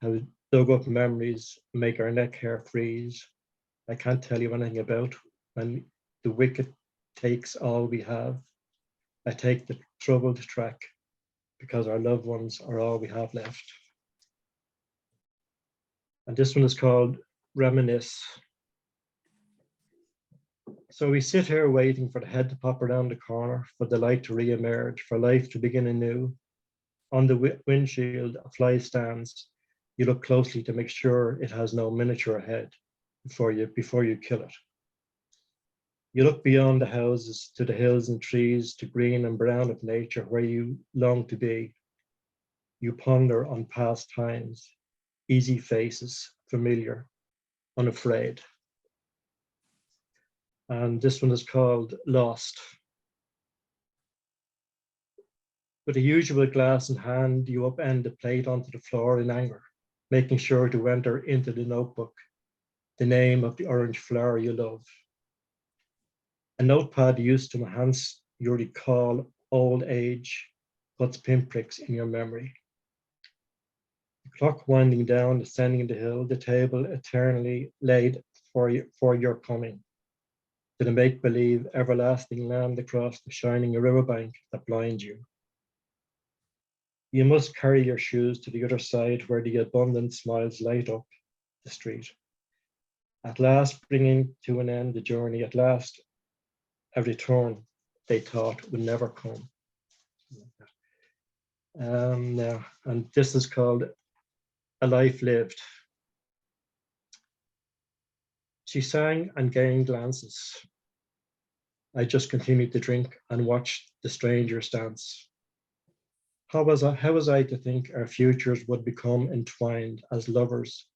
Speaker 11: how dug up memories make our neck hair freeze. I can't tell you anything about when the wicked takes all we have. I take the troubled track because our loved ones are all we have left. And this one is called Reminisce. So we sit here waiting for the head to pop around the corner, for the light to re-emerge, for life to begin anew. On the windshield, a fly stands. You look closely to make sure it has no miniature head before you kill it. You look beyond the houses to the hills and trees, to green and brown of nature where you long to be. You ponder on past times, easy faces, familiar, unafraid. And this one is called Lost. With a usual glass in hand, you upend the plate onto the floor in anger, making sure to enter into the notebook the name of the orange flower you love. A notepad used to enhance your recall old age puts pinpricks in your memory. The clock winding down, ascending the hill, the table eternally laid for your coming, to the make-believe everlasting land across the shining riverbank that blinds you. You must carry your shoes to the other side where the abundant smiles light up the street. At last bringing to an end the journey, at last a return they thought would never come. And this is called A Life Lived. She sang and gained glances. I just continued to drink and watch the strangers dance. How was I to think our futures would become entwined as lovers,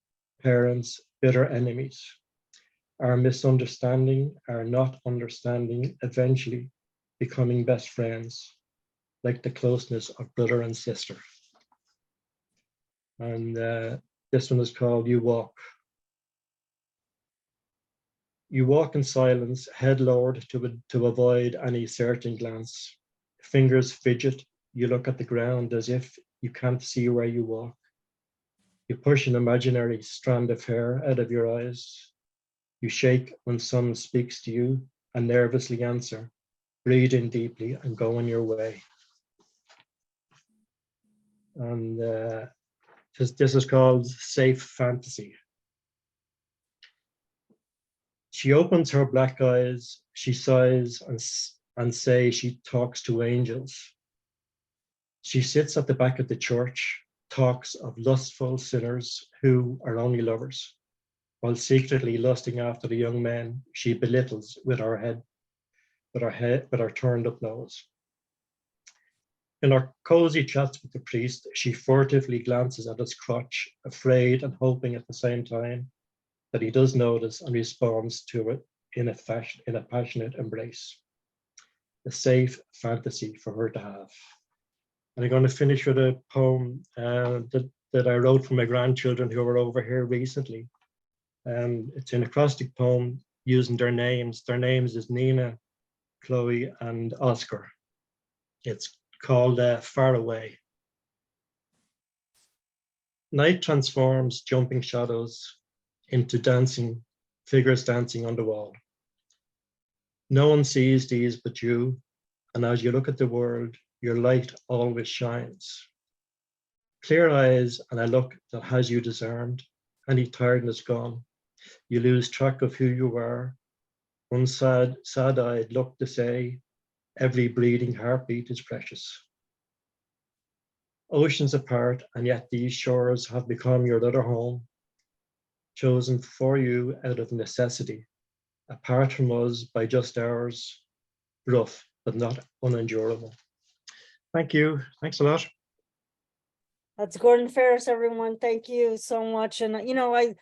Speaker 11: parents, bitter enemies? Our misunderstanding, our not understanding, eventually becoming best friends, like the closeness of brother and sister. And this one is called You Walk. You walk in silence, head lowered to avoid any searching glance. Fingers fidget, you look at the ground as if you can't see where you walk. You push an imaginary strand of hair out of your eyes. You shake when someone speaks to you and nervously answer, breathe in deeply and go on your way. And this is called Safe Fantasy. She opens her black eyes, she sighs and says she talks to angels. She sits at the back of the church, talks of lustful sinners who are only lovers, while secretly lusting after the young men she belittles with her turned up nose. In our cozy chats with the priest, she furtively glances at his crotch, afraid and hoping at the same time that he does notice and responds to it in a passionate embrace. A safe fantasy for her to have. And I'm going to finish with a poem that I wrote for my grandchildren who were over here recently. It's an acrostic poem using their names. Their names is Nina, Chloe, and Oscar. It's called Far Away. Night transforms jumping shadows into dancing figures dancing on the wall. No one sees these but you, and as you look at the world, your light always shines. Clear eyes and a look that has you disarmed, any tiredness gone. You lose track of who you are. One sad-eyed look to say, every bleeding heartbeat is precious. Oceans apart, and yet these shores have become your other home, chosen for you out of necessity, apart from us by just hours, rough but not unendurable. Thank you. Thanks a lot.
Speaker 1: That's Gordon Ferris, everyone. Thank you so much. And, you know, I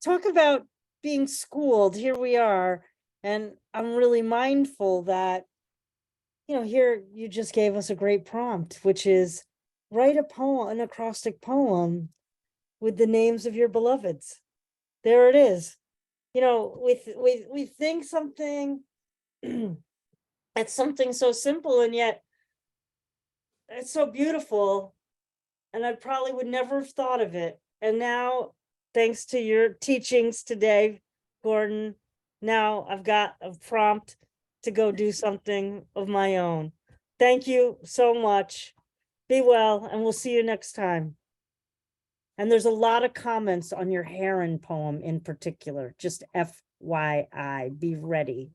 Speaker 1: talk about being schooled. Here we are. And I'm really mindful that, you know, here you just gave us a great prompt, which is write a poem, an acrostic poem with the names of your beloveds. There it is. You know, we think something, it's something so simple, and yet it's so beautiful. And I probably would never have thought of it. And now, thanks to your teachings today, Gordon, now I've got a prompt to go do something of my own. Thank you so much. Be well, and we'll see you next time. And there's a lot of comments on your heron poem in particular, just FYI, be ready.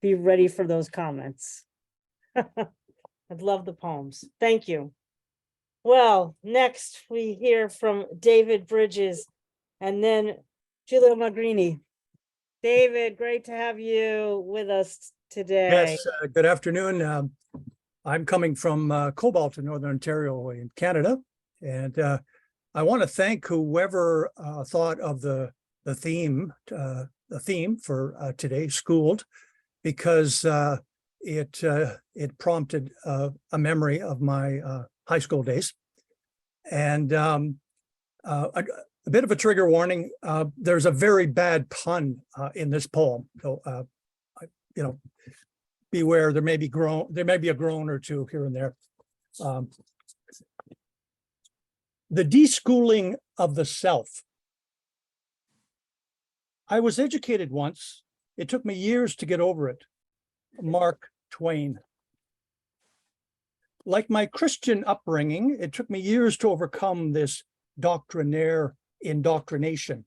Speaker 1: Be ready for those comments. I'd love the poems. Thank you. Well, next we hear from David Brydges and then Giulio Magrini. David, great to have you with us today.
Speaker 12: Yes, good afternoon. I'm coming from Cobalt in Northern Ontario in Canada, and I want to thank whoever thought of the theme for today, Schooled, because it prompted a memory of my high school days. And a bit of a trigger warning, there's a very bad pun in this poem. So, you know, beware, there may be a groan or two here and there. The deschooling of the self. I was educated once. It took me years to get over it. Mark Twain. Like my Christian upbringing, it took me years to overcome this doctrinaire indoctrination.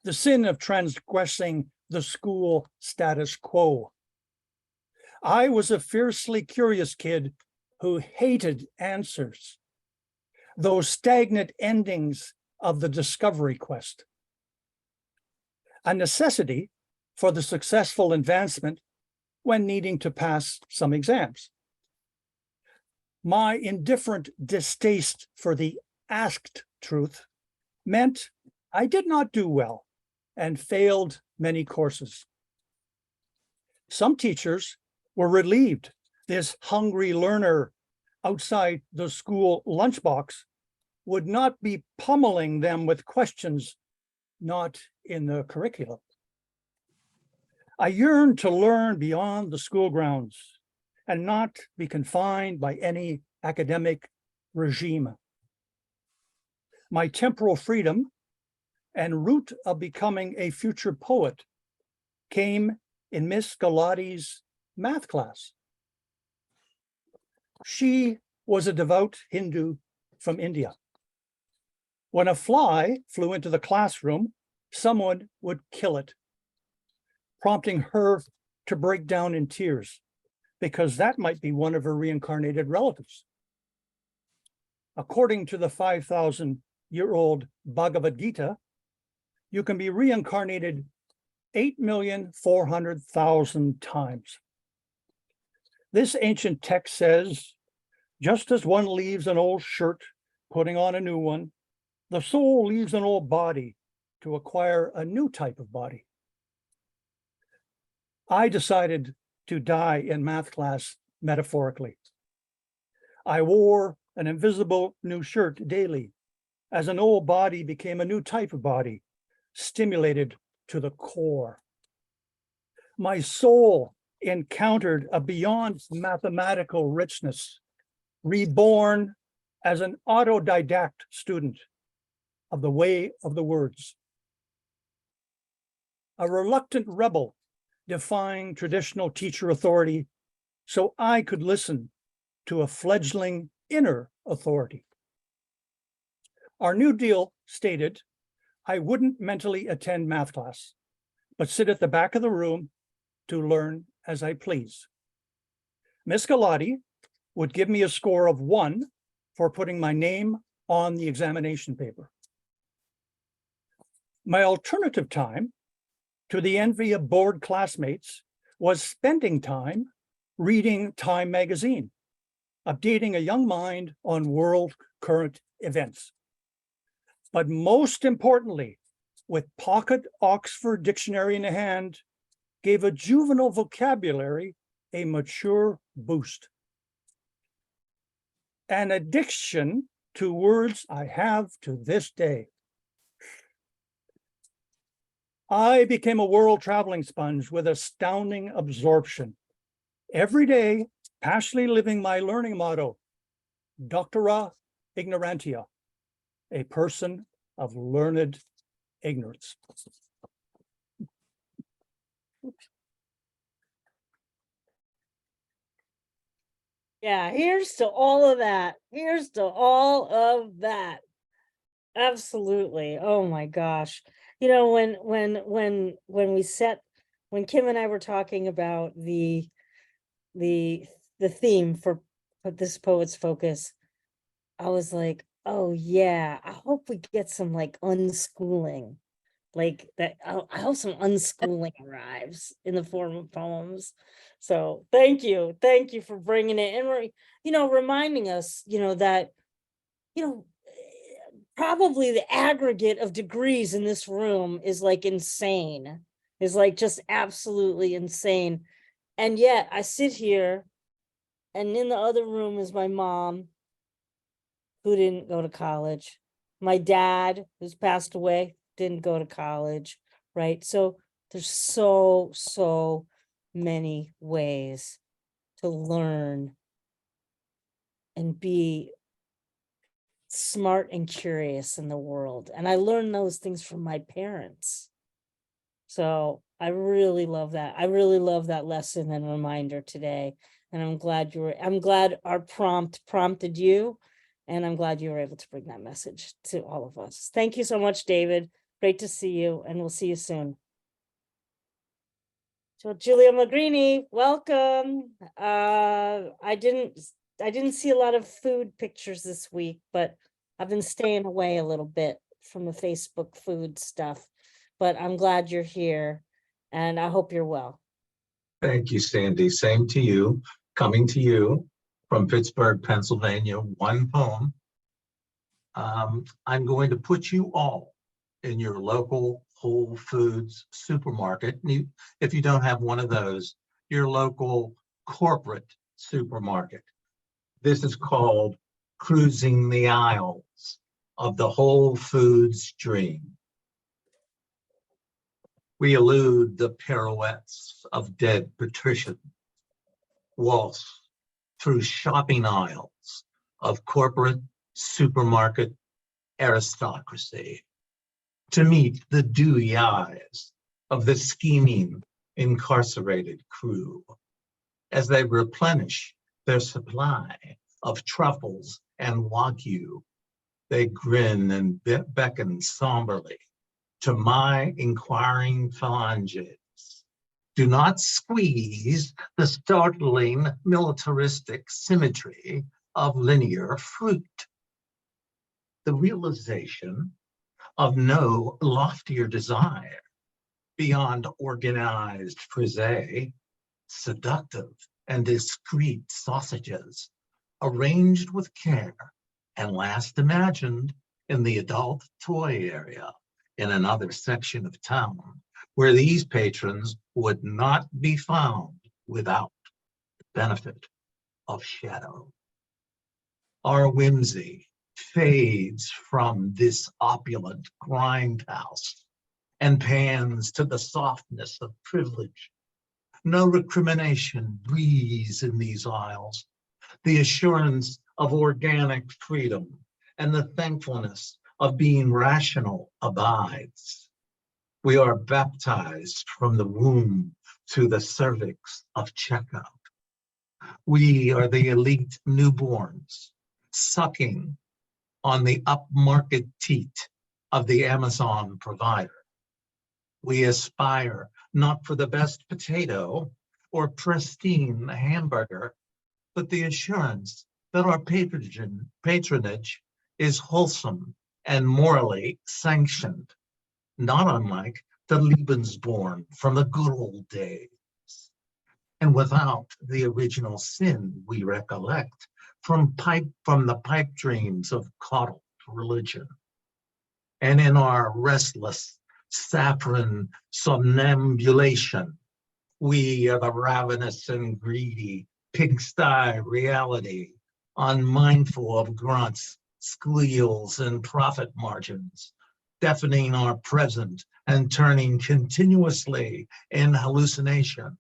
Speaker 12: The sin of transgressing the school status quo. I was a fiercely curious kid who hated answers, those stagnant endings of the discovery quest. A necessity for the successful advancement when needing to pass some exams. My indifferent distaste for the asked truth meant I did not do well and failed many courses. Some teachers were relieved this hungry learner outside the school lunchbox would not be pummeling them with questions not in the curriculum. I yearned to learn beyond the school grounds and not be confined by any academic regime. My temporal freedom and route of becoming a future poet came in Miss Galati's math class. She was a devout Hindu from India. When a fly flew into the classroom, someone would kill it, prompting her to break down in tears, because that might be one of her reincarnated relatives. According to the 5,000-year-old Bhagavad Gita, you can be reincarnated 8,400,000 times. This ancient text says, just as one leaves an old shirt, putting on a new one, the soul leaves an old body to acquire a new type of body. I decided to die in math class metaphorically. I wore an invisible new shirt daily as an old body became a new type of body, stimulated to the core. My soul encountered a beyond mathematical richness, reborn as an autodidact student of the way of the words. A reluctant rebel defying traditional teacher authority so I could listen to a fledgling inner authority. Our New Deal stated I wouldn't mentally attend math class, but sit at the back of the room to learn as I please. Miss Galati would give me a score of 1 for putting my name on the examination paper. My alternative time, to the envy of bored classmates, was spending time reading Time magazine, updating a young mind on world current events. But most importantly, with pocket Oxford dictionary in hand, gave a juvenile vocabulary a mature boost. An addiction to words I have to this day. I became a world traveling sponge with astounding absorption. Every day, passionately living my learning motto, Doctora Ignorantia, a person of learned ignorance.
Speaker 1: Yeah, here's to all of that. Here's to all of that. Absolutely. Oh my gosh. You know, when Kim and I were talking about the theme for this Poet's Focus, I was like, oh yeah, I hope we get some like unschooling, like that. I hope some unschooling arrives in the form of poems. So thank you for bringing it and reminding us, that probably the aggregate of degrees in this room is like insane, is like just absolutely insane. And yet I sit here, and in the other room is my mom, who didn't go to college. My dad, who's passed away, didn't go to college, right? So there's so many ways to learn and be smart and curious in the world. And I learned those things from my parents. So I really love that. I really love that lesson and reminder today. And I'm glad our prompt prompted you. And I'm glad you were able to bring that message to all of us. Thank you so much, David. Great to see you, and we'll see you soon. So Giulio Magrini, welcome. I didn't see a lot of food pictures this week, but I've been staying away a little bit from the Facebook food stuff. But I'm glad you're here, and I hope you're well.
Speaker 13: Thank you, Sandy. Same to you. Coming to you from Pittsburgh, Pennsylvania, one poem. I'm going to put you all in your local Whole Foods supermarket. If you don't have one of those, your local corporate supermarket. This is called Cruising the Aisles of the Whole Foods Dream. We elude the pirouettes of dead patricians, waltz through shopping aisles of corporate supermarket aristocracy to meet the dewy eyes of the scheming incarcerated crew as they replenish their supply of truffles and wagyu. They grin and beckon somberly to my inquiring phalanges. Do not squeeze the startling militaristic symmetry of linear fruit. The realization of no loftier desire beyond organized frisee, seductive and discreet sausages, arranged with care and last imagined in the adult toy area in another section of town, where these patrons would not be found without the benefit of shadow. Our whimsy fades from this opulent grindhouse and pans to the softness of privilege. No recrimination breathes in these aisles. The assurance of organic freedom and the thankfulness of being rational abides. We are baptized from the womb to the cervix of checkout. We are the elite newborns, sucking on the upmarket teat of the Amazon provider. We aspire not for the best potato or pristine hamburger, but the assurance that our patronage is wholesome and morally sanctioned, not unlike the Lebensborn from the good old days. And without the original sin we recollect from the pipe dreams of coddled religion. And in our restless saffron somnambulation, we are the ravenous and greedy pigsty reality, unmindful of grunts, squeals, and profit margins, deafening our present and turning continuously in hallucination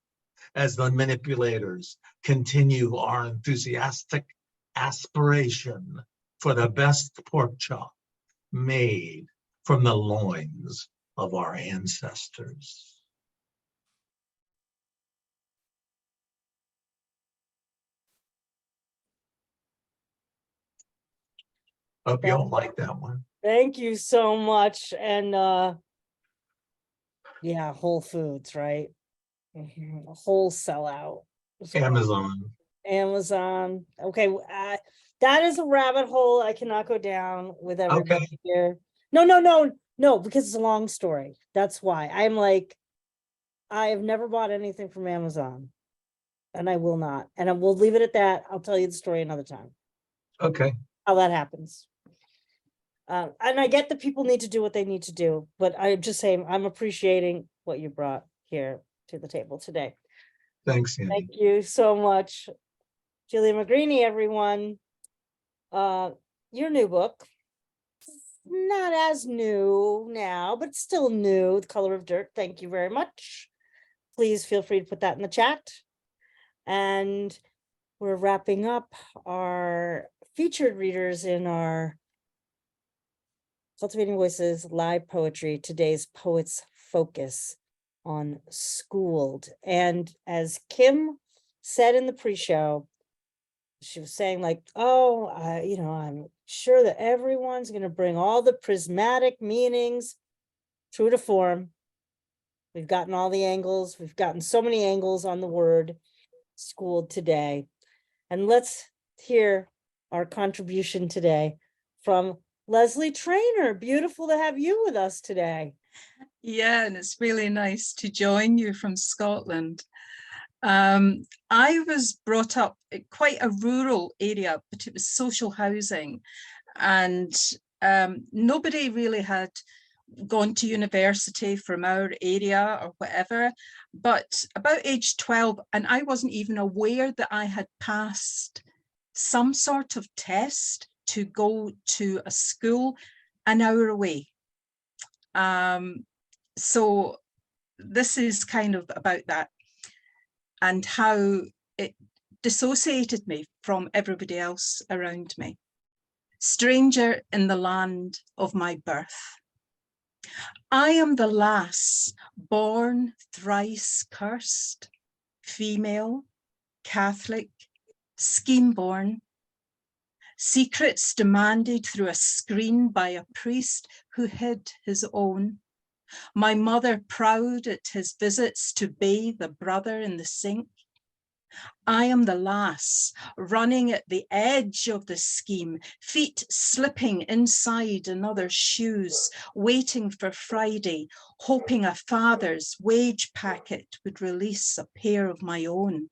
Speaker 13: as the manipulators continue our enthusiastic aspiration for the best pork chop made from the loins of our ancestors. Hope y'all like that one.
Speaker 1: Thank you so much. And yeah, Whole Foods, right? A whole sellout. Amazon. Okay, that is a rabbit hole I cannot go down with everybody here. No, because it's a long story. That's why I'm like, I have never bought anything from Amazon, and I will not. And I will leave it at that. I'll tell you the story another time.
Speaker 13: Okay.
Speaker 1: How that happens. And I get that people need to do what they need to do, but I'm just saying I'm appreciating what you brought here to the table today.
Speaker 13: Thanks, Andy.
Speaker 1: Thank you so much. Giulio Magrini, everyone. Your new book, not as new now, but still new, The Color of Dirt. Thank you very much. Please feel free to put that in the chat. And we're wrapping up our featured readers in our Cultivating Voices live poetry. Today's Poets Focus on Schooled. And as Kim said in the pre-show, she was saying like, oh, I'm sure that everyone's going to bring all the prismatic meanings true to form. We've gotten all the angles. We've gotten so many angles on the word schooled today. And let's hear our contribution today from Lesley Traynor. Beautiful to have you with us today.
Speaker 14: Yeah, and it's really nice to join you from Scotland. I was brought up in quite a rural area, but it was social housing, and nobody really had gone to university from our area or whatever. But about age 12, and I wasn't even aware that I had passed some sort of test to go to a school an hour away. So this is kind of about that and how it dissociated me from everybody else around me. Stranger in the land of my birth. I am the lass born thrice cursed, female, Catholic, scheme-born, secrets demanded through a screen by a priest who hid his own. My mother proud at his visits to bathe a brother in the sink. I am the lass running at the edge of the scheme, feet slipping inside another's shoes, waiting for Friday, hoping a father's wage packet would release a pair of my own.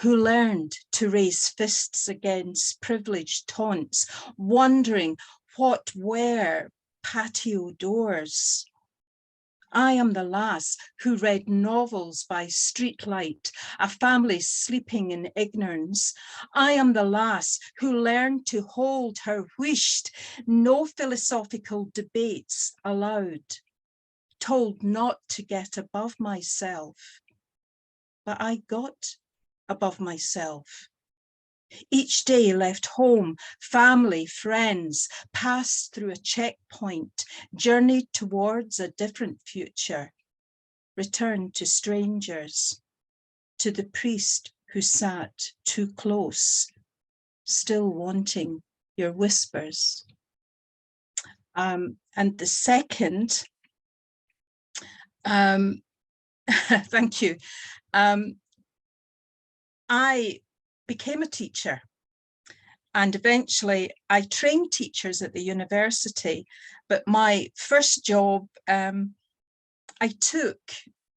Speaker 14: Who learned to raise fists against privileged taunts, wondering what were patio doors. I am the lass who read novels by streetlight, a family sleeping in ignorance. I am the lass who learned to hold her whisht, no philosophical debates allowed, told not to get above myself. But I got above myself. Each day left home, family, friends, passed through a checkpoint, journeyed towards a different future, returned to strangers, to the priest who sat too close, still wanting your whispers. And the second, thank you. I became a teacher, and eventually I trained teachers at the university, but my first job I took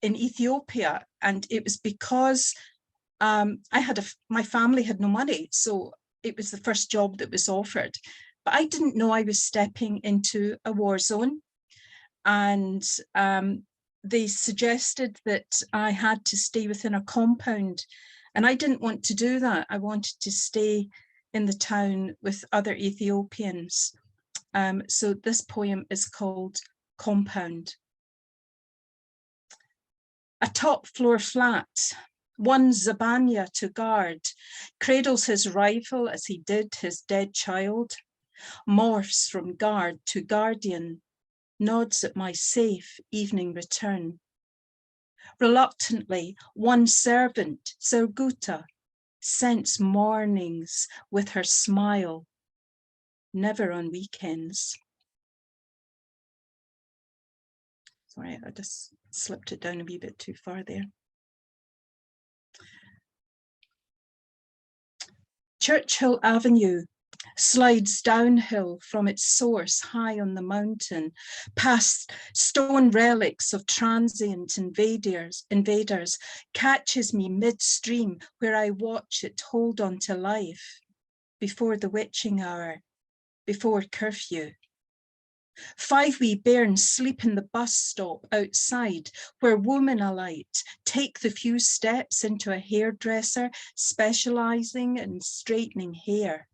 Speaker 14: in Ethiopia, and it was because my family had no money, so it was the first job that was offered. But I didn't know I was stepping into a war zone, and they suggested that I had to stay within a compound. And I didn't want to do that. I wanted to stay in the town with other Ethiopians. So this poem is called Compound. A top floor flat, one Zabanya to guard, cradles his rifle as he did his dead child, morphs from guard to guardian, nods at my safe evening return. Reluctantly, one servant, Zerguta, scents mornings with her smile, never on weekends. Sorry, I just slipped it down a wee bit too far there. Churchill Avenue slides downhill from its source high on the mountain, past stone relics of transient invaders, catches me midstream where I watch it hold on to life, before the witching hour, before curfew. 5 wee bairns sleep in the bus stop outside, where women alight take the few steps into a hairdresser specialising in straightening hair.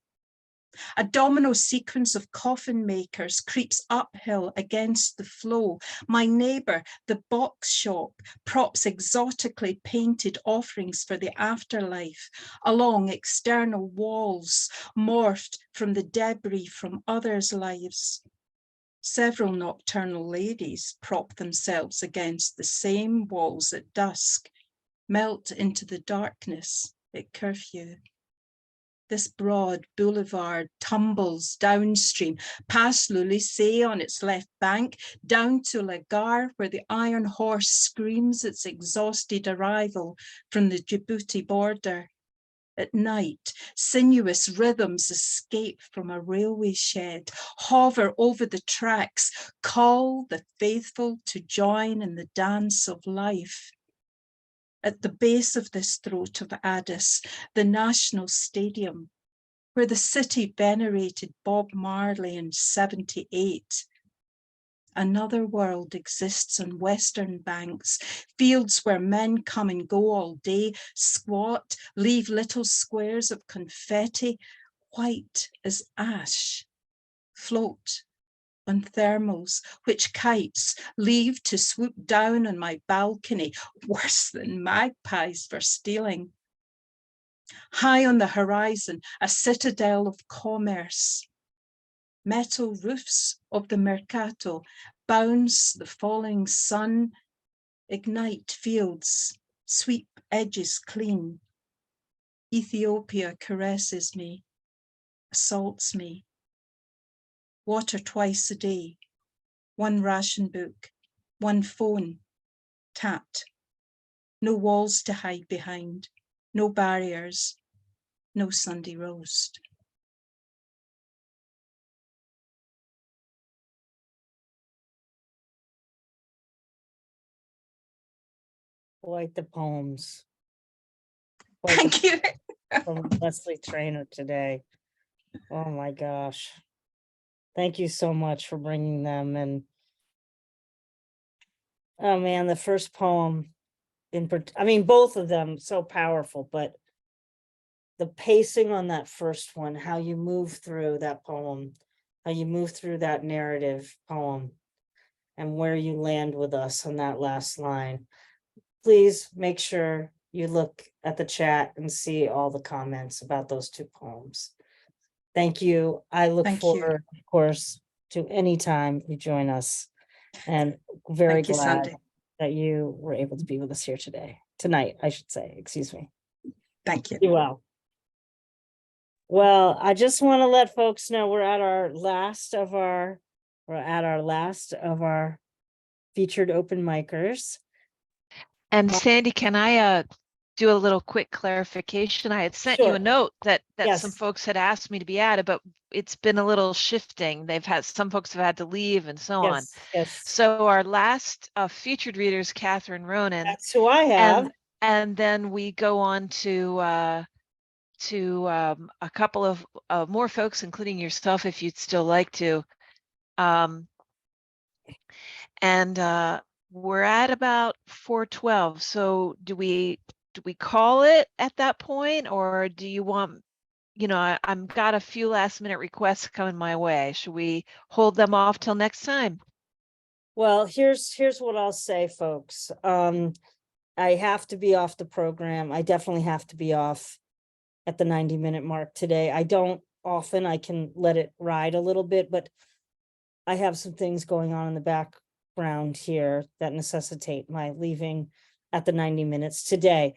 Speaker 14: A domino sequence of coffin makers creeps uphill against the flow. My neighbour, the box shop, props exotically painted offerings for the afterlife along external walls, morphed from the debris from others' lives. Several nocturnal ladies prop themselves against the same walls at dusk, melt into the darkness at curfew. This broad boulevard tumbles downstream, past Le Lycée on its left bank, down to La Gare, where the iron horse screams its exhausted arrival from the Djibouti border. At night, sinuous rhythms escape from a railway shed, hover over the tracks, call the faithful to join in the dance of life. At the base of this throat of Addis, the National Stadium, where the city venerated Bob Marley in '78. Another world exists on western banks, fields where men come and go all day, squat, leave little squares of confetti, white as ash, float on thermals, which kites leave to swoop down on my balcony, worse than magpies for stealing. High on the horizon, a citadel of commerce. Metal roofs of the Mercato bounce the falling sun, ignite fields, sweep edges clean. Ethiopia caresses me, assaults me. Water twice a day, one ration book, one phone, tapped. No walls to hide behind, no barriers, no Sunday roast.
Speaker 1: Quite the poems.
Speaker 14: Thank you.
Speaker 1: From Lesley Traynor today. Oh my gosh. Thank you so much for bringing them. And oh man, the first poem I mean, both of them so powerful, but the pacing on that first one, how you move through that poem, how you move through that narrative poem, and where you land with us on that last line. Please make sure you look at the chat and see all the comments about those two poems. Thank you. I look forward, of course, to any time you join us, and very
Speaker 14: Thank you,
Speaker 1: glad
Speaker 14: Sandy.
Speaker 1: that you were able to be with us here tonight, I should say, excuse me.
Speaker 14: Thank you.
Speaker 1: You're well. Well, I just want to let folks know we're at our last of our featured open micers.
Speaker 15: And Sandy, can I do a little quick clarification? I had sent you a note that some folks had asked me to be added, but it's been a little shifting. Some folks have had to leave and so on.
Speaker 1: Yes.
Speaker 15: So our last featured reader is Catherine Ronan.
Speaker 1: That's who I have.
Speaker 15: And then we go on to a couple of more folks, including yourself, if you'd still like to. We're at about 4:12. So do we call it at that point, or do you want, I've got a few last minute requests coming my way. Should we hold them off till next time?
Speaker 1: Well, here's what I'll say, folks. I have to be off the program. I definitely have to be off at the 90-minute mark today. I don't often, I can let it ride a little bit, but I have some things going on in the background here that necessitate my leaving at the 90 minutes today.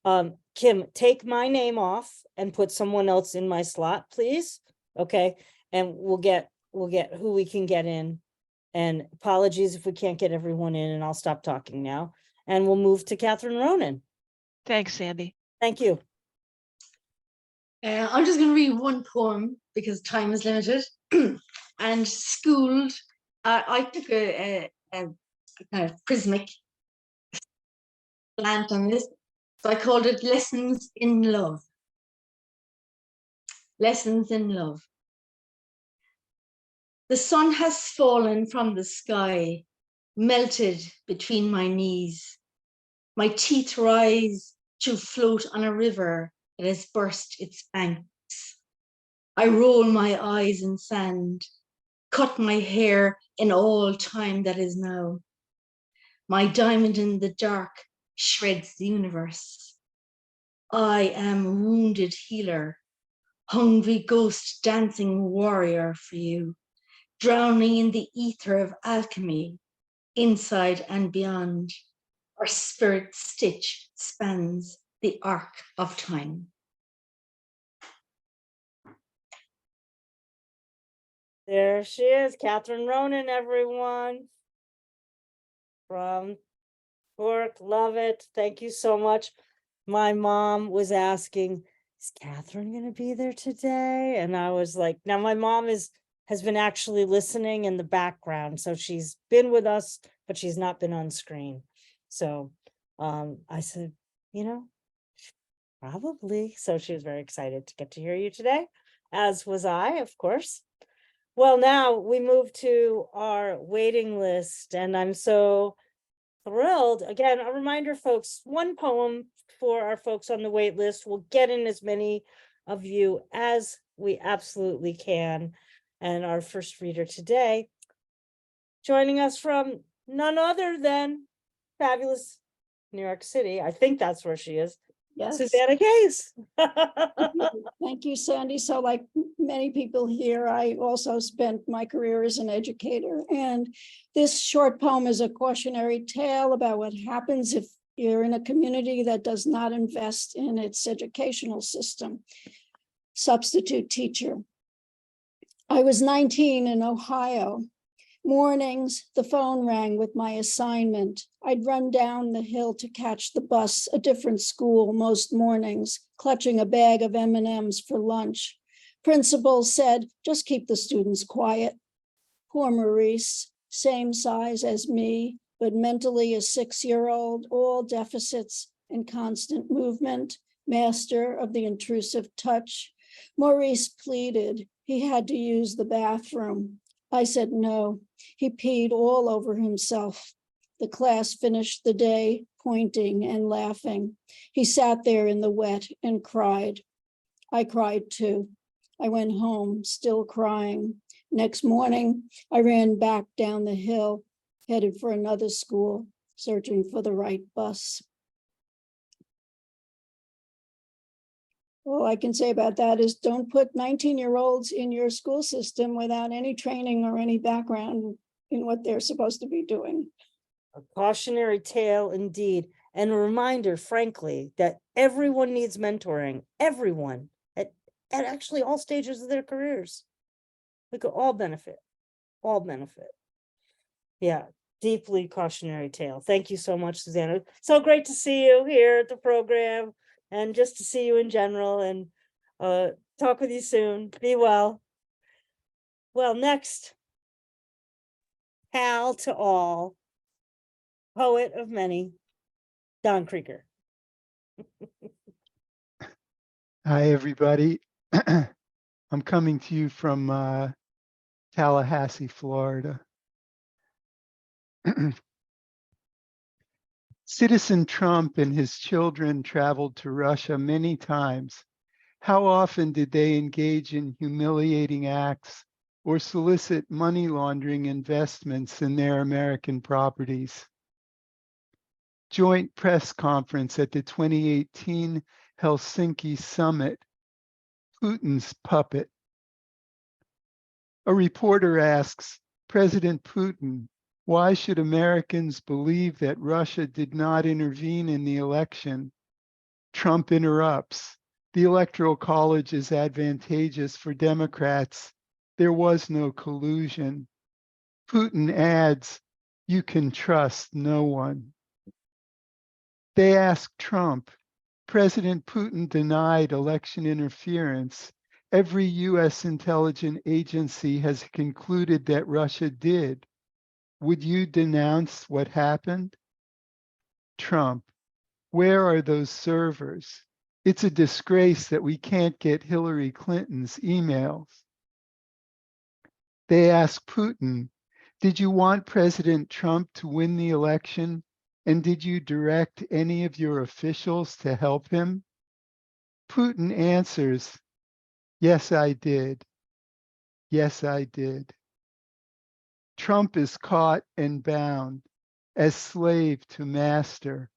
Speaker 1: Kim, take my name off and put someone else in my slot, please. Okay. And we'll get who we can get in. And apologies if we can't get everyone in, and I'll stop talking now. And we'll move to Catherine Ronan.
Speaker 15: Thanks, Sandy.
Speaker 1: Thank you.
Speaker 16: I'm just going to read one poem because time is limited. And schooled, I took a kind of prismatic slant on this. So I called it Lessons in Love. Lessons in Love. The sun has fallen from the sky, melted between my knees. My teeth rise to float on a river that has burst its banks. I roll my eyes in sand, cut my hair in all time that is now. My diamond in the dark shreds the universe. I am a wounded healer, hungry ghost dancing warrior for you, drowning in the ether of alchemy, inside and beyond. Our spirit stitch spans the arc of time.
Speaker 1: There she is, Catherine Ronan, everyone. From work, love it. Thank you so much. My mom was asking, is Catherine going to be there today? And I was like, now my mom has been actually listening in the background. So she's been with us, but she's not been on screen. So I said, probably. So she was very excited to get to hear you today, as was I, of course. Well, now we move to our waiting list, and I'm so thrilled. Again, a reminder, folks, one poem for our folks on the wait list. We'll get in as many of you as we absolutely can. And our first reader today joining us from none other than fabulous New York City. I think that's where she is.
Speaker 17: Yes.
Speaker 1: Susana Case.
Speaker 17: Thank you, Sandy. So like many people here, I also spent my career as an educator. And this short poem is a cautionary tale about what happens if you're in a community that does not invest in its educational system. Substitute teacher. I was 19 in Ohio. Mornings, the phone rang with my assignment. I'd run down the hill to catch the bus, a different school most mornings, clutching a bag of M&Ms for lunch. Principal said, just keep the students quiet. Poor Maurice, same size as me, but mentally a 6-year-old, all deficits and constant movement, master of the intrusive touch. Maurice pleaded he had to use the bathroom. I said no. He peed all over himself. The class finished the day pointing and laughing. He sat there in the wet and cried. I cried too. I went home, still crying. Next morning, I ran back down the hill, headed for another school, searching for the right bus. All I can say about that is don't put 19-year-olds in your school system without any training or any background in what they're supposed to be doing.
Speaker 1: A cautionary tale indeed. And a reminder, frankly, that everyone needs mentoring. Everyone at actually all stages of their careers. We could all benefit. All benefit. Yeah, deeply cautionary tale. Thank you so much, Susana. So great to see you here at the program. And just to see you in general and talk with you soon. Be well. Well, next, pal to all, poet of many, Don Krieger.
Speaker 18: Hi, everybody. I'm coming to you from Tallahassee, Florida. Citizen Trump and his children traveled to Russia many times. How often did they engage in humiliating acts or solicit money laundering investments in their American properties? Joint press conference at the 2018 Helsinki summit, Putin's puppet. A reporter asks, President Putin, why should Americans believe that Russia did not intervene in the election? Trump interrupts. The Electoral College is advantageous for Democrats. There was no collusion. Putin adds, you can trust no one. They ask Trump, President Putin denied election interference. Every US intelligence agency has concluded that Russia did. Would you denounce what happened? Trump, where are those servers? It's a disgrace that we can't get Hillary Clinton's emails. They ask Putin, did you want President Trump to win the election? And did you direct any of your officials to help him? Putin answers, yes, I did. Yes, I did. Trump is caught and bound as slave to master,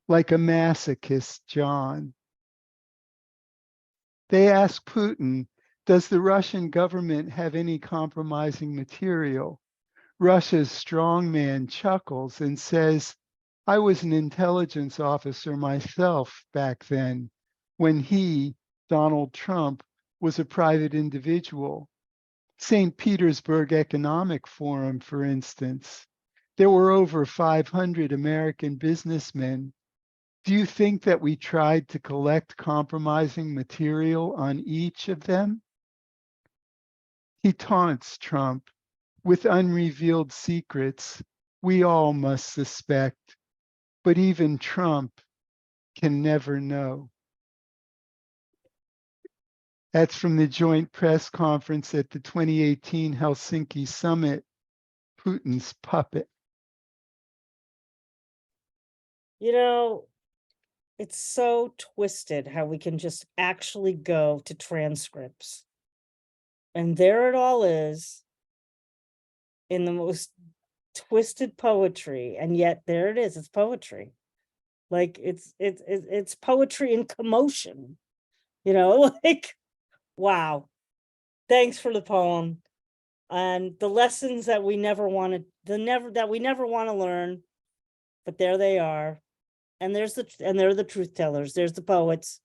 Speaker 18: like a masochist John. They ask Putin, does the Russian government have any compromising material? Russia's strongman chuckles and says, I was an intelligence officer myself back then, when he, Donald Trump, was a private individual. St. Petersburg Economic Forum, for instance. There were over 500 American businessmen. Do you think that we tried to collect compromising material on each of them? He taunts Trump with unrevealed secrets we all must suspect, but even Trump can never know. That's from the joint press conference at the 2018 Helsinki summit, Putin's puppet.
Speaker 1: You know, it's so twisted how we can just actually go to transcripts. And there it all is in the most twisted poetry, and yet there it is, it's poetry. Like it's poetry in commotion, you know, like, wow. Thanks for the poem. And the lessons that we never wanted, that we never want to learn, but there they are. And they're the truth tellers. There's the poets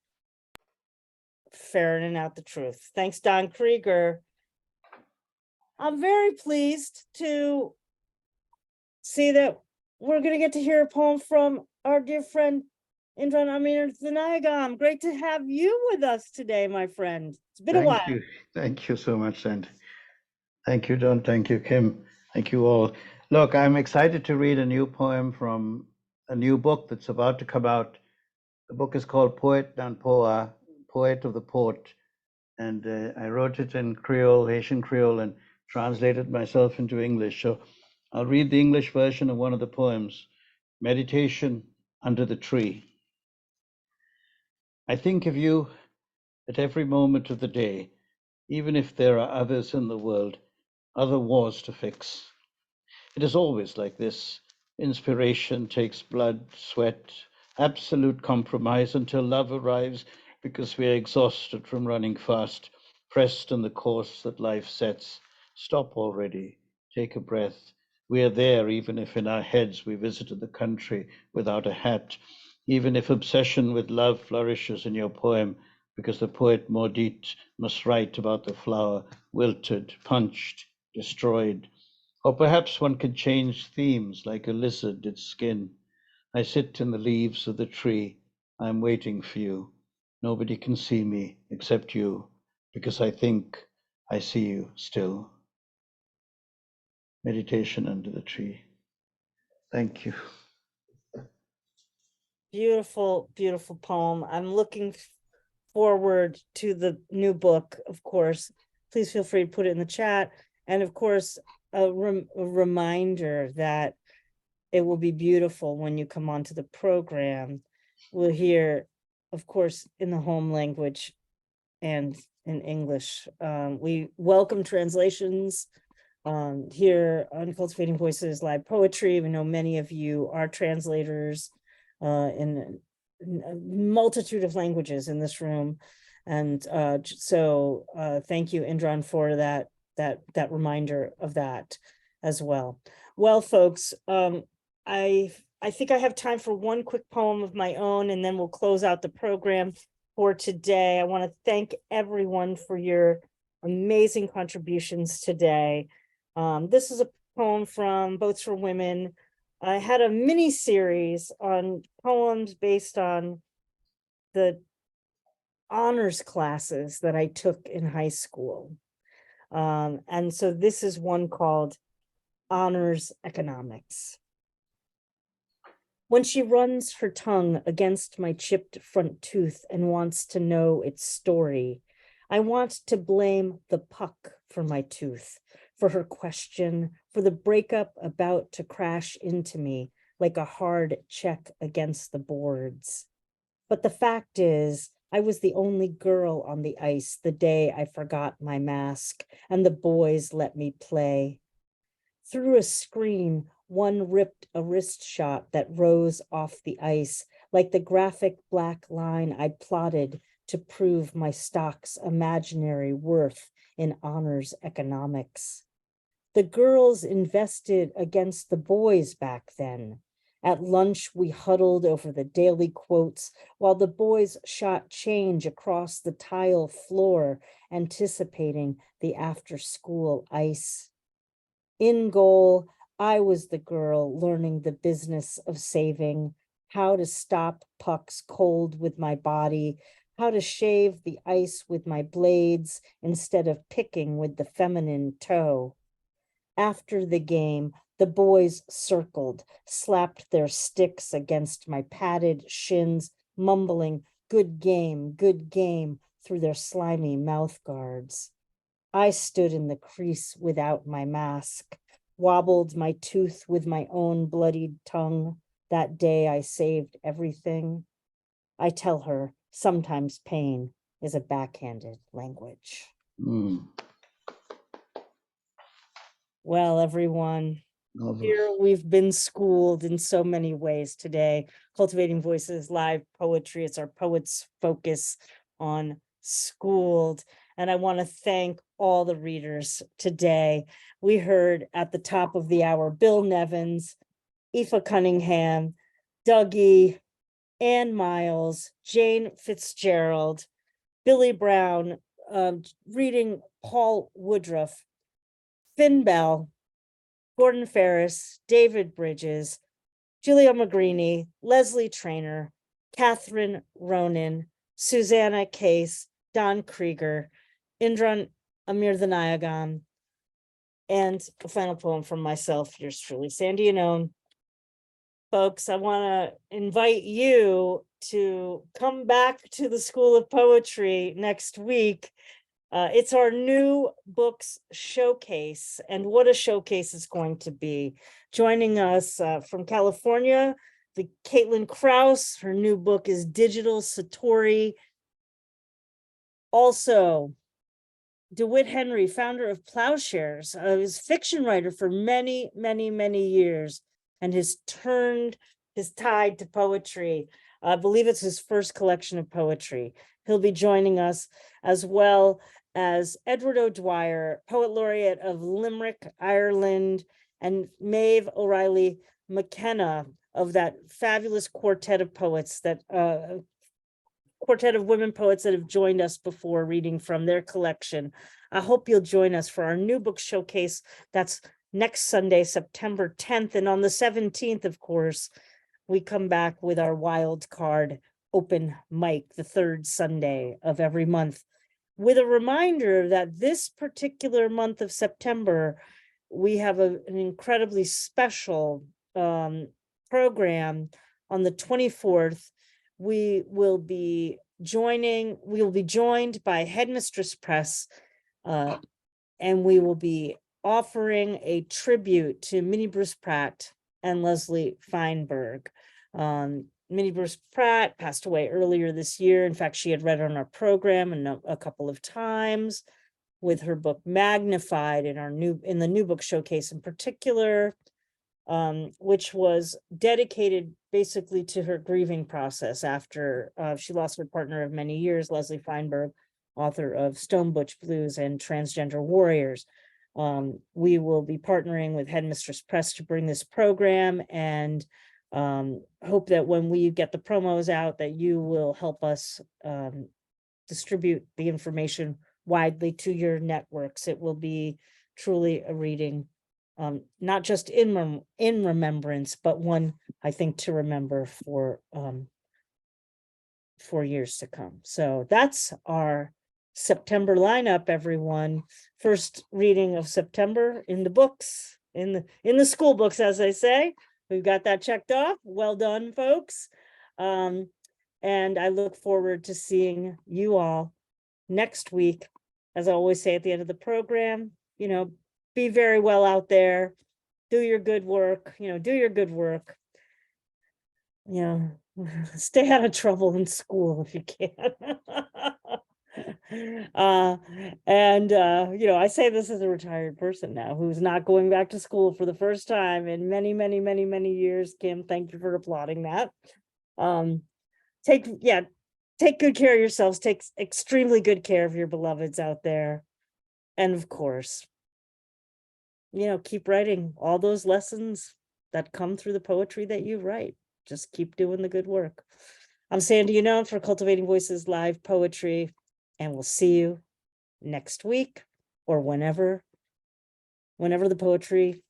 Speaker 1: ferreting out the truth. Thanks, Don Krieger. I'm very pleased to see that we're going to get to hear a poem from our dear friend Indran Amirthanayagam. Great to have you with us today, my friend. It's been a while.
Speaker 19: Thank you. Thank you so much, and thank you, Don. Thank you, Kim. Thank you all. Look, I'm excited to read a new poem from a new book that's about to come out. The book is called Poet Dan Poa, Poet of the Port. And I wrote it in Creole, Haitian Creole, and translated myself into English. So I'll read the English version of one of the poems, Meditation Under the Tree. I think of you at every moment of the day, even if there are others in the world, other wars to fix. It is always like this. Inspiration takes blood, sweat, absolute compromise until love arrives because we are exhausted from running fast, pressed in the course that life sets. Stop already, take a breath. We are there even if in our heads we visited the country without a hat, even if obsession with love flourishes in your poem because the poet Maudit must write about the flower, wilted, punched, destroyed. Or perhaps one could change themes like a lizard its skin. I sit in the leaves of the tree. I'm waiting for you. Nobody can see me except you, because I think I see you still. Meditation under the tree. Thank you.
Speaker 1: Beautiful, beautiful poem. I'm looking forward to the new book, of course. Please feel free to put it in the chat. And of course, a reminder that it will be beautiful when you come onto the program. We'll hear, of course, in the home language and in English. We welcome translations here on Cultivating Voices Live Poetry. We know many of you are translators in a multitude of languages in this room. And so thank you, Indran, for that reminder of that as well. Well, folks, I think I have time for one quick poem of my own, and then we'll close out the program for today. I want to thank everyone for your amazing contributions today. This is a poem from Boats for Women. I had a mini series on poems based on the honors classes that I took in high school. And so this is one called Honors Economics. When she runs her tongue against my chipped front tooth and wants to know its story, I want to blame the puck for my tooth, for her question, for the breakup about to crash into me like a hard check against the boards. But the fact is, I was the only girl on the ice the day I forgot my mask and the boys let me play. Through a screen, one ripped a wrist shot that rose off the ice like the graphic black line I plotted to prove my stock's imaginary worth in honors economics. The girls invested against the boys back then. At lunch, we huddled over the daily quotes while the boys shot change across the tile floor, anticipating the after-school ice. In goal, I was the girl learning the business of saving, how to stop pucks cold with my body, how to shave the ice with my blades instead of picking with the feminine toe. After the game, the boys circled, slapped their sticks against my padded shins, mumbling, good game, through their slimy mouth guards. I stood in the crease without my mask, wobbled my tooth with my own bloodied tongue. That day I saved everything. I tell her sometimes pain is a backhanded language. Well, everyone, Here we've been schooled in so many ways today. Cultivating Voices Live Poetry. It's our poets' focus on schooled. And I want to thank all the readers today. We heard at the top of the hour, Bill Nevins, Aoife Cunningham, Dougie, Ann Myles, Jane Fitzgerald, Billy Brown, reading Paul Woodruff, Phynne Belle, Gordon Ferris, David Brydges, Giulio Magrini, Lesley Traynor, Catherine Ronan, Susana Case, Don Krieger, Indran Amirthanayagam, and a final poem from myself, yours truly, Sandy Yannone. Folks, I want to invite you to come back to the School of Poetry next week. It's our new books showcase, and what a showcase it's going to be. Joining us from California, the Caitlin Krause. Her new book is Digital Satori. Also, DeWitt Henry, founder of Plowshares, is a fiction writer for many, many, many years, and has turned his tide to poetry. I believe it's his first collection of poetry. He'll be joining us, as well as Edward O'Dwyer, poet laureate of Limerick, Ireland, and Maeve O'Reilly McKenna of that fabulous quartet of poets, that quartet of women poets that have joined us before, reading from their collection. I hope you'll join us for our new book showcase. That's next Sunday, September 10th. And on the 17th, of course, we come back with our wild card open mic, the third Sunday of every month, with a reminder that this particular month of September, we have an incredibly special program on the 24th. We will be joined by Headmistress Press, and we will be offering a tribute to Minnie Bruce Pratt and Leslie Feinberg. Minnie Bruce Pratt passed away earlier this year. In fact, she had read on our program a couple of times, with her book Magnified in the new book showcase in particular, which was dedicated basically to her grieving process after she lost her partner of many years, Leslie Feinberg, author of Stone Butch Blues and Transgender Warriors. We will be partnering with Headmistress Press to bring this program, and hope that when we get the promos out, that you will help us distribute the information widely to your networks. It will be truly a reading, not just in remembrance, but one, I think, to remember for years to come. So that's our September lineup, everyone. First reading of September in the books, in the school books, as I say. We've got that checked off. Well done, folks. And I look forward to seeing you all next week. As I always say at the end of the program, be very well out there. Do your good work, Stay out of trouble in school if you can. I say this as a retired person now who's not going back to school for the first time in many, many, many, many years. Kim, thank you for applauding that. Take good care of yourselves. Take extremely good care of your beloveds out there. And of course, keep writing all those lessons that come through the poetry that you write. Just keep doing the good work. I'm Sandy Yannone for Cultivating Voices Live Poetry, and we'll see you next week or whenever the poetry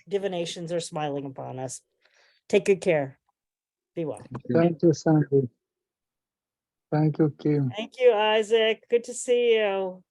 Speaker 1: divinations are smiling upon us. Take good care. Be well.
Speaker 20: Thank you, Sandy. Thank you, Kim.
Speaker 1: Thank you, Isaac. Good to see you.